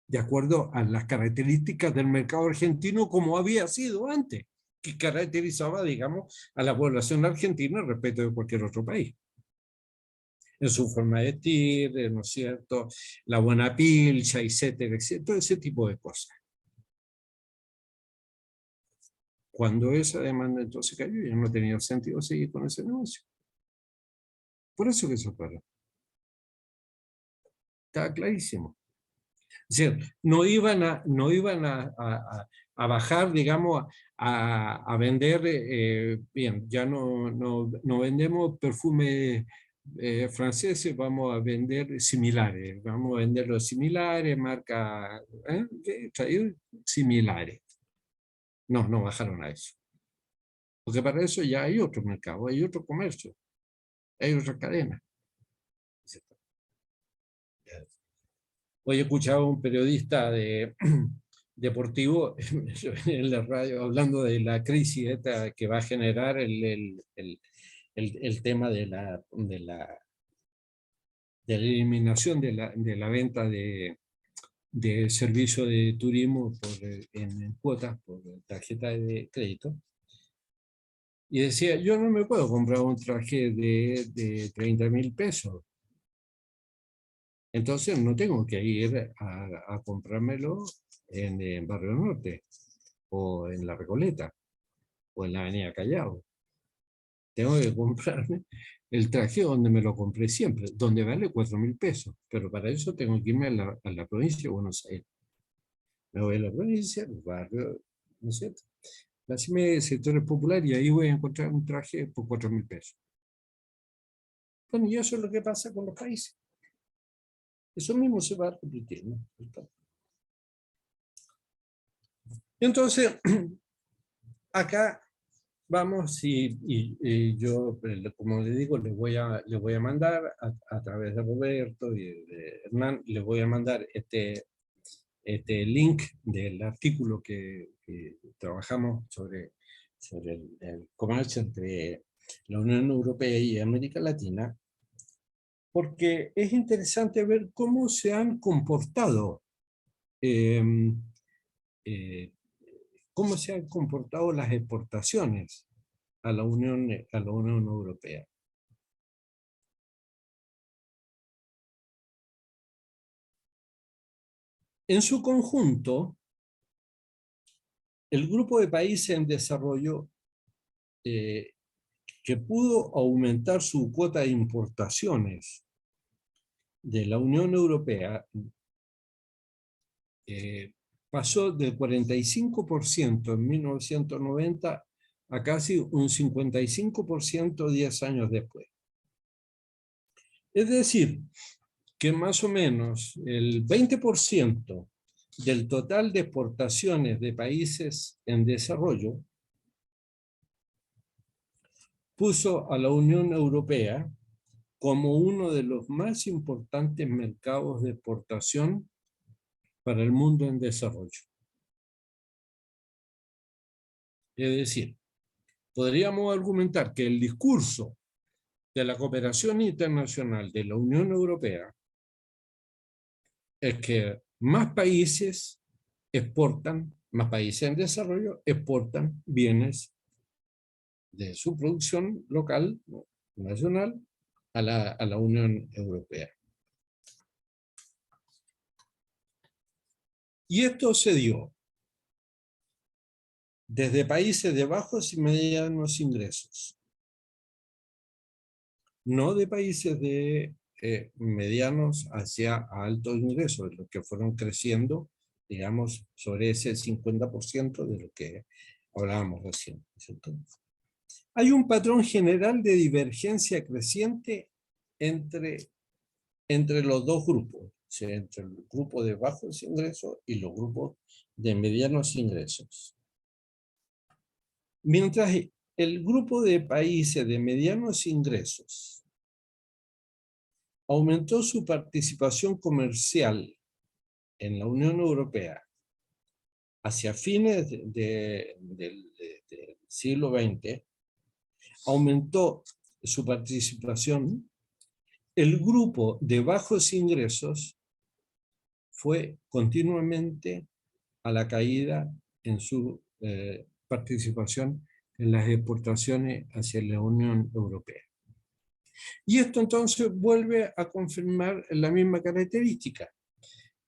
de acuerdo a las características del mercado argentino como había sido antes, que caracterizaba, digamos, a la población argentina respecto de cualquier otro país. En su forma de vestir, ¿no es cierto?, la buena pilcha, etcétera, etcétera, todo ese tipo de cosas. Cuando esa demanda entonces cayó, ya no tenía sentido seguir con ese negocio. Por eso que se paró. Estaba clarísimo. Es decir, no iban a bajar, digamos, a vender, bien, ya no vendemos perfumes franceses, vamos a vender similares, vamos a vender los similares, marca, similares. No bajaron a eso. Porque para eso ya hay otro mercado, hay otro comercio, hay otra cadena. Hoy escuchaba a un periodista deportivo en la radio hablando de la crisis esta que va a generar el tema de la eliminación de la venta de servicio de turismo en cuotas por tarjeta de crédito. Y decía, yo no me puedo comprar un traje de 30.000 pesos Entonces no tengo que ir a comprármelo en Barrio Norte, o en La Recoleta, o en la Avenida Callao. Tengo que comprarme el traje donde me lo compré siempre, donde vale 4.000 pesos, pero para eso tengo que irme a la provincia de Buenos Aires. Me voy a la provincia, al barrio, ¿no es cierto? La CIME de sectores populares, y ahí voy a encontrar un traje por 4.000 pesos. Bueno, y eso es lo que pasa con los países. Eso mismo se va repitiendo. Entonces, acá vamos y yo, como le digo, le voy a mandar a través de Roberto y de Hernán, les voy a mandar este link del artículo que trabajamos sobre el comercio entre la Unión Europea y América Latina, porque es interesante ver cómo se han comportado, eh, eh, cómo se han comportado las exportaciones a la Unión Europea. En su conjunto, el grupo de países en desarrollo que pudo aumentar su cuota de importaciones de la Unión Europea pasó del 45% en 1990 a casi un 55% 10 años después. Es decir, que más o menos el 20% del total de exportaciones de países en desarrollo puso a la Unión Europea como uno de los más importantes mercados de exportación para el mundo en desarrollo. Es decir, podríamos argumentar que el discurso de la cooperación internacional de la Unión Europea es que más países más países en desarrollo exportan bienes de su producción local, nacional, a la Unión Europea. Y esto se dio desde países de bajos y medianos ingresos, no de países de medianos hacia altos ingresos, los que fueron creciendo, digamos, sobre ese 50% de lo que hablábamos recién, ¿cierto? Hay un patrón general de divergencia creciente entre los dos grupos, o sea, entre el grupo de bajos ingresos y los grupos de medianos ingresos. Mientras el grupo de países de medianos ingresos aumentó su participación comercial en la Unión Europea hacia fines del siglo XX, aumentó su participación, el grupo de bajos ingresos fue continuamente a la caída en su participación en las exportaciones hacia la Unión Europea. Y esto entonces vuelve a confirmar la misma característica.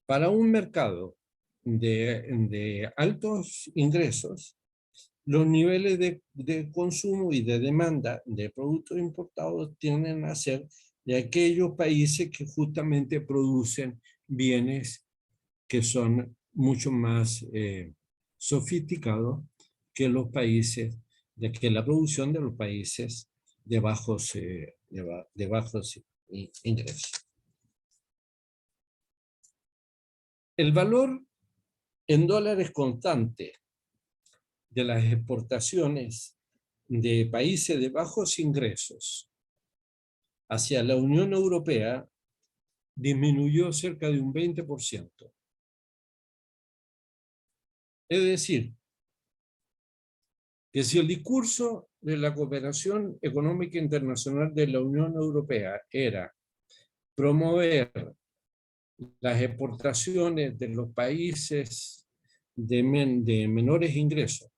Para un mercado de altos ingresos, los niveles de consumo y de demanda de productos importados tienden a ser de aquellos países que justamente producen bienes que son mucho más sofisticados que los países, que la producción de los países de bajos ingresos. El valor en dólares constantes de las exportaciones de países de bajos ingresos hacia la Unión Europea disminuyó cerca de un 20%. Es decir, que si el discurso de la cooperación económica internacional de la Unión Europea era promover las exportaciones de los países de menores ingresos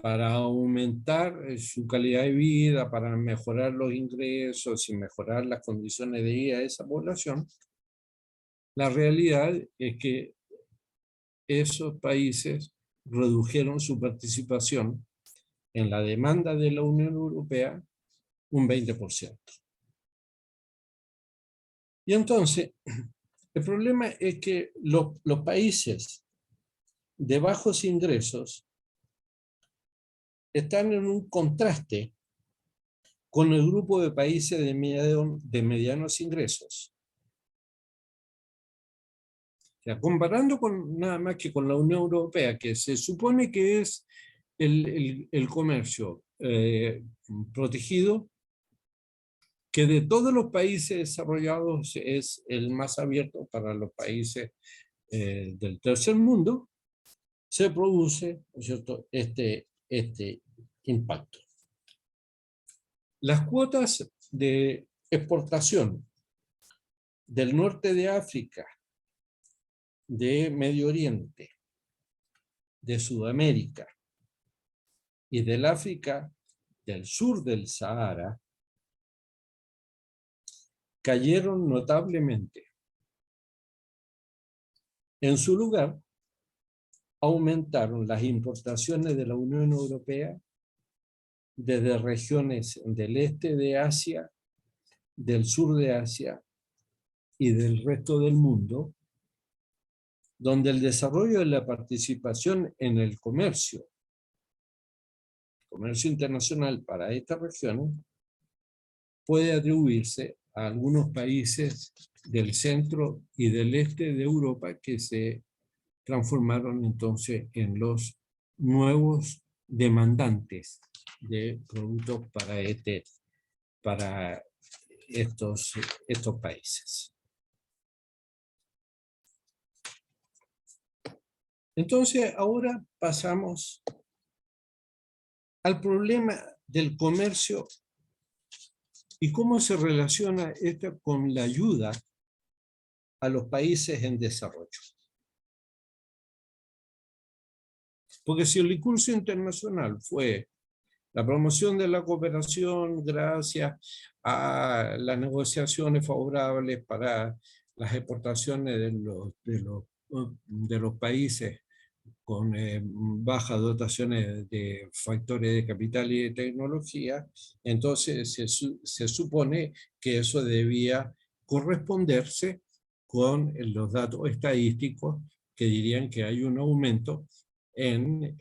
para aumentar su calidad de vida, para mejorar los ingresos y mejorar las condiciones de vida de esa población, la realidad es que esos países redujeron su participación en la demanda de la Unión Europea un 20%. Y entonces, el problema es que los países de bajos ingresos están en un contraste con el grupo de países de medianos ingresos. O sea, comparando nada más que con la Unión Europea, que se supone que es el comercio protegido, que de todos los países desarrollados es el más abierto para los países del tercer mundo, se produce, ¿no es cierto?, este impacto. Las cuotas de exportación del norte de África, de Medio Oriente, de Sudamérica y del África del sur del Sahara cayeron notablemente. En su lugar, aumentaron las importaciones de la Unión Europea desde regiones del este de Asia, del sur de Asia y del resto del mundo, donde el desarrollo de la participación en el comercio internacional para estas regiones puede atribuirse a algunos países del centro y del este de Europa que se transformaron entonces en los nuevos demandantes de productos para estos países. Entonces, ahora pasamos al problema del comercio y cómo se relaciona esto con la ayuda a los países en desarrollo. Porque si el discurso internacional fue la promoción de la cooperación gracias a las negociaciones favorables para las exportaciones de los países con bajas dotaciones de factores de capital y de tecnología, entonces se supone que eso debía corresponderse con los datos estadísticos que dirían que hay un aumento en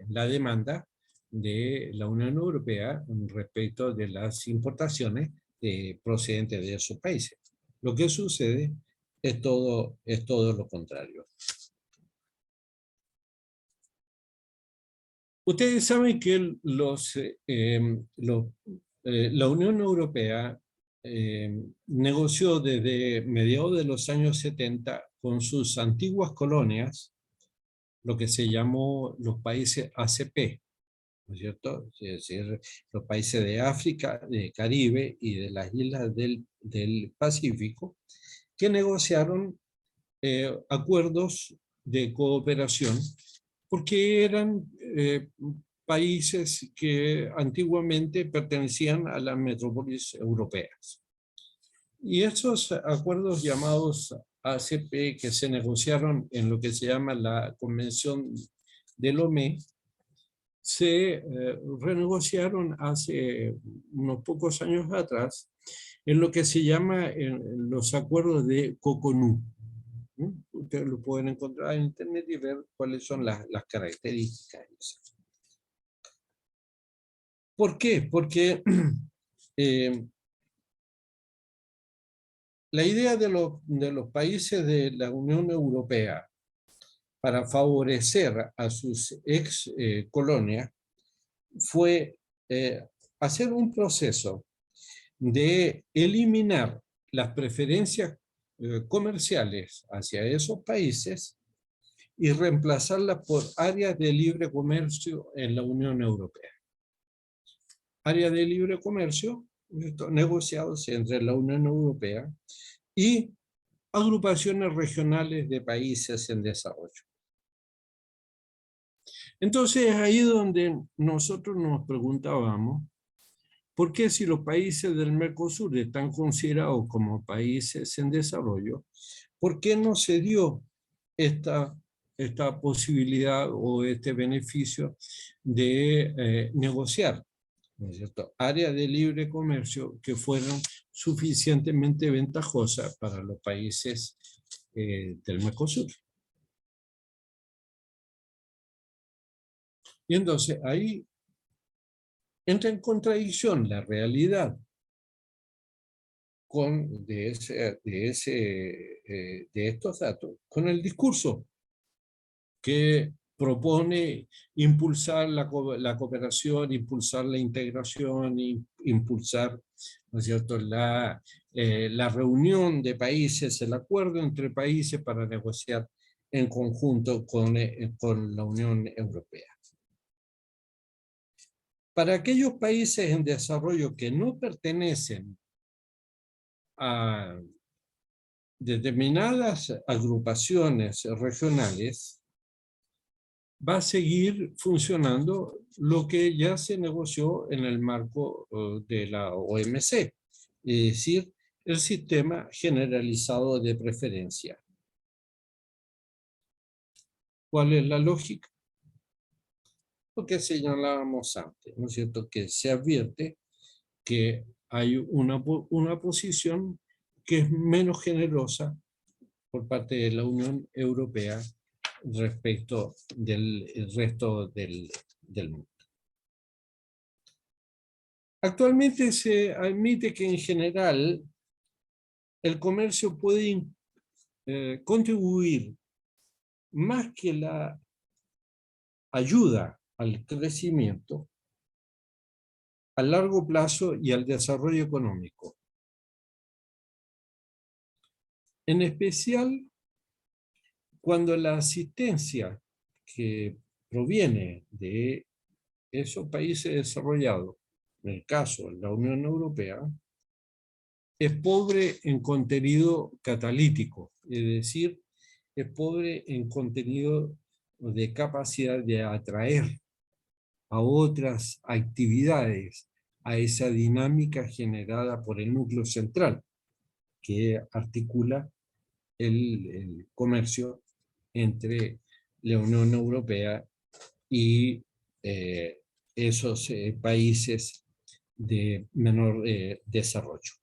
la demanda de la Unión Europea respecto de las importaciones procedentes de esos países. Lo que sucede es todo lo contrario. Ustedes saben que la Unión Europea negoció desde mediados de los años 70 con sus antiguas colonias, lo que se llamó los países ACP, ¿no es cierto? Es decir, los países de África, de Caribe y de las islas del Pacífico, que negociaron acuerdos de cooperación porque eran países que antiguamente pertenecían a las metrópolis europeas. Y esos acuerdos llamados ACP, que se negociaron en lo que se llama la Convención de Lomé, se renegociaron hace unos pocos años atrás en lo que se llama los acuerdos de Cotonú. Ustedes lo pueden encontrar en internet y ver cuáles son las características. ¿Por qué? Porque la idea de los países de la Unión Europea para favorecer a sus ex colonias fue hacer un proceso de eliminar las preferencias comerciales hacia esos países y reemplazarlas por áreas de libre comercio en la Unión Europea. Áreas de libre comercio negociados entre la Unión Europea y agrupaciones regionales de países en desarrollo. Entonces, ahí donde nosotros nos preguntábamos, ¿Por qué si los países del Mercosur están considerados como países en desarrollo, por qué no se dio esta posibilidad o este beneficio de negociar, ¿no es cierto?, áreas de libre comercio que fueran suficientemente ventajosas para los países del Mercosur? Y entonces ahí entra en contradicción la realidad de estos datos con el discurso que propone impulsar la cooperación, impulsar la integración, impulsar, ¿no es cierto?, la reunión de países, el acuerdo entre países para negociar en conjunto con la Unión Europea. Para aquellos países en desarrollo que no pertenecen a determinadas agrupaciones regionales, va a seguir funcionando lo que ya se negoció en el marco de la OMC, es decir, el sistema generalizado de preferencia. ¿Cuál es la lógica? Lo que señalábamos antes, ¿no es cierto?, que se advierte que hay una posición que es menos generosa por parte de la Unión Europea respecto del resto del mundo. Actualmente se admite que en general el comercio puede contribuir más que la ayuda al crecimiento a largo plazo y al desarrollo económico. En especial cuando la asistencia que proviene de esos países desarrollados, en el caso de la Unión Europea, es pobre en contenido catalítico, es decir, es pobre en contenido de capacidad de atraer a otras actividades, a esa dinámica generada por el núcleo central, que articula el comercio entre la Unión Europea y esos países de menor desarrollo.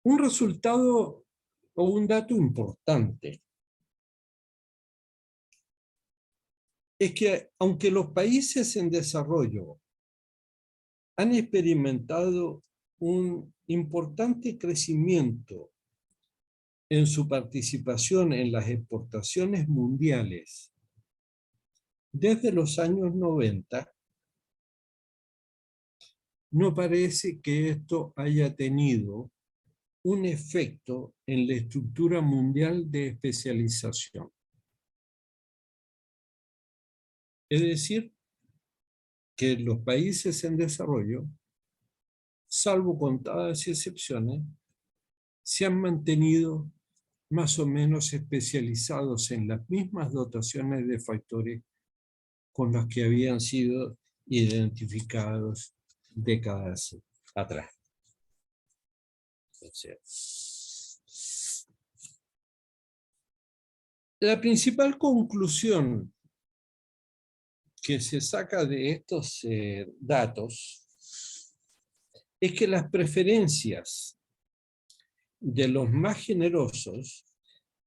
Un resultado o un dato importante es que aunque los países en desarrollo han experimentado un importante crecimiento en su participación en las exportaciones mundiales desde los años 90, no parece que esto haya tenido un efecto en la estructura mundial de especialización. Es decir, que los países en desarrollo, salvo contadas excepciones, se han mantenido más o menos especializados en las mismas dotaciones de factores con las que habían sido identificados décadas atrás. La principal conclusión que se saca de estos datos es que las preferencias de los más generosos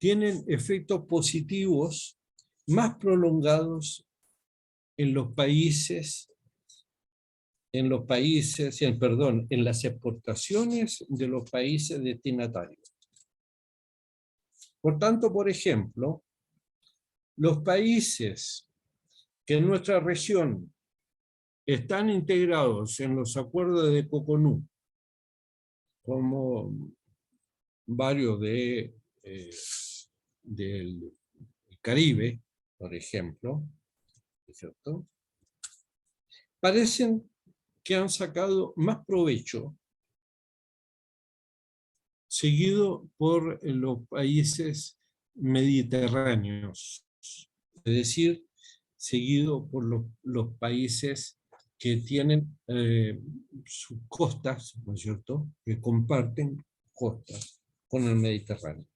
tienen efectos positivos más prolongados en las exportaciones de los países destinatarios. Por tanto, por ejemplo, los países que en nuestra región están integrados en los acuerdos de Cotonú, como varios del Caribe, por ejemplo, ¿cierto?, parecen que han sacado más provecho, seguido por los países mediterráneos, es decir, seguido por los países que tienen sus costas, ¿no es cierto?, que comparten costas con el Mediterráneo.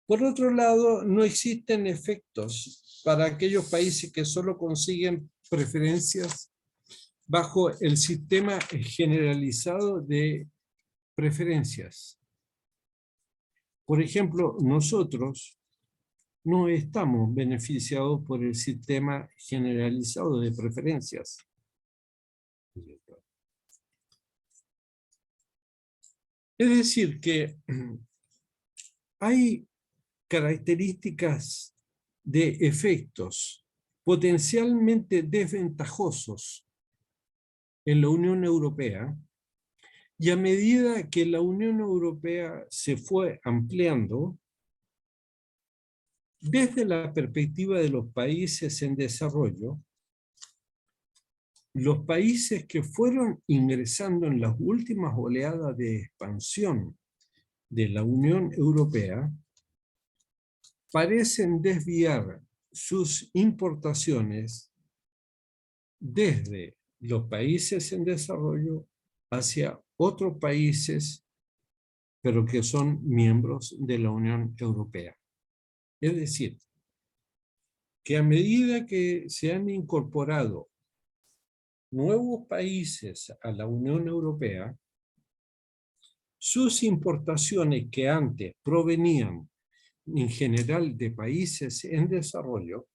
Por otro lado, no existen efectos para aquellos países que solo consiguen preferencias bajo el sistema generalizado de preferencias. Por ejemplo, nosotros no estamos beneficiados por el sistema generalizado de preferencias. Es decir, que hay características de efectos potencialmente desventajosos en la Unión Europea, y a medida que la Unión Europea se fue ampliando, desde la perspectiva de los países en desarrollo, los países que fueron ingresando en las últimas oleadas de expansión de la Unión Europea parecen desviar sus importaciones desde los países en desarrollo hacia otros países, pero que son miembros de la Unión Europea. Es decir, que a medida que se han incorporado nuevos países a la Unión Europea, sus importaciones que antes provenían en general de países en desarrollo,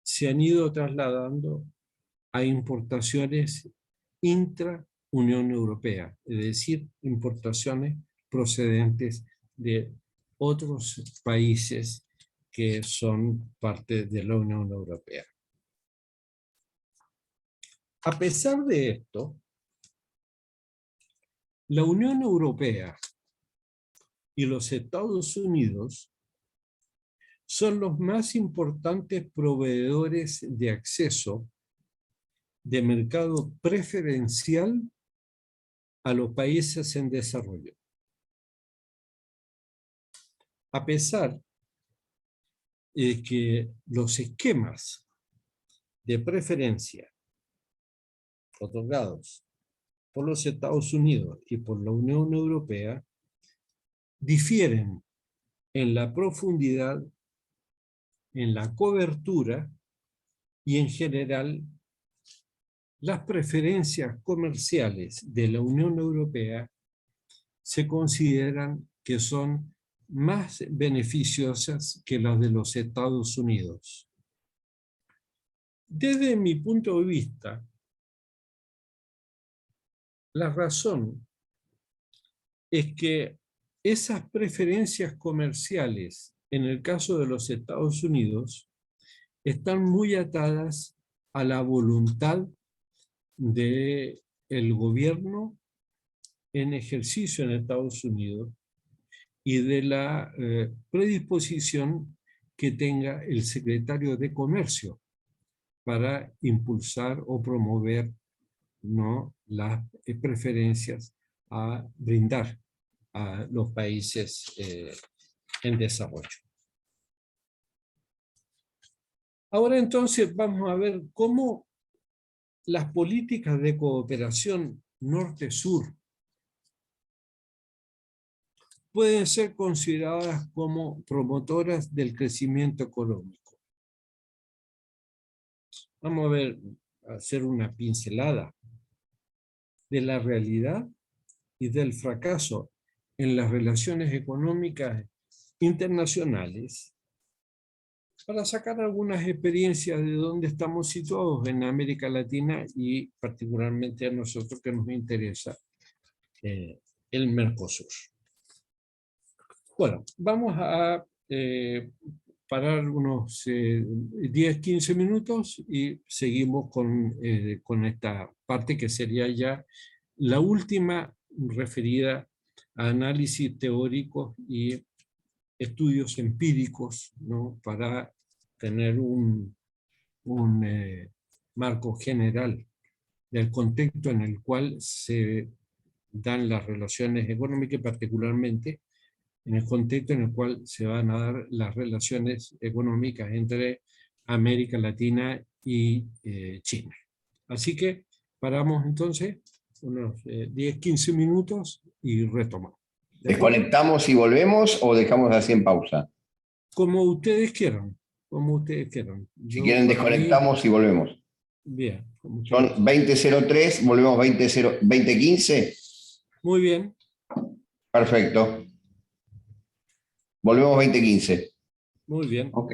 se han ido trasladando a importaciones intra-Unión Europea, es decir, importaciones procedentes de otros países que son parte de la Unión Europea. A pesar de esto, la Unión Europea y los Estados Unidos son los más importantes proveedores de acceso de mercado preferencial a los países en desarrollo. A pesar de que los esquemas de preferencia otorgados por los Estados Unidos y por la Unión Europea difieren en la profundidad, en la cobertura y en general las preferencias comerciales de la Unión Europea se consideran que son más beneficiosas que las de los Estados Unidos. Desde mi punto de vista, la razón es que esas preferencias comerciales, en el caso de los Estados Unidos, están muy atadas a la voluntad del gobierno en ejercicio en Estados Unidos y de la predisposición que tenga el secretario de Comercio para impulsar o promover, ¿no?, las preferencias a brindar a los países en desarrollo. Ahora entonces vamos a ver cómo las políticas de cooperación norte-sur pueden ser consideradas como promotoras del crecimiento económico. Vamos a ver, a hacer una pincelada de la realidad y del fracaso en las relaciones económicas internacionales para sacar algunas experiencias de dónde estamos situados en América Latina y particularmente a nosotros que nos interesa el Mercosur. Bueno, vamos a parar unos 10-15 minutos y seguimos con esta parte que sería ya la última referida a análisis teóricos y estudios empíricos, ¿no?, para tener un marco general del contexto en el cual se dan las relaciones económicas, particularmente en el contexto en el cual se van a dar las relaciones económicas entre América Latina y China. Así que paramos entonces unos 10, 15 minutos y retomamos. ¿De acuerdo? ¿Desconectamos y volvemos o dejamos así en pausa? Como ustedes quieran, como ustedes quieran. Si quieren, Para mí, desconectamos y volvemos. bien. Como Son ustedes. 20:03, volvemos 20:15. Muy bien. Perfecto. Volvemos 20:15. Muy bien. Ok.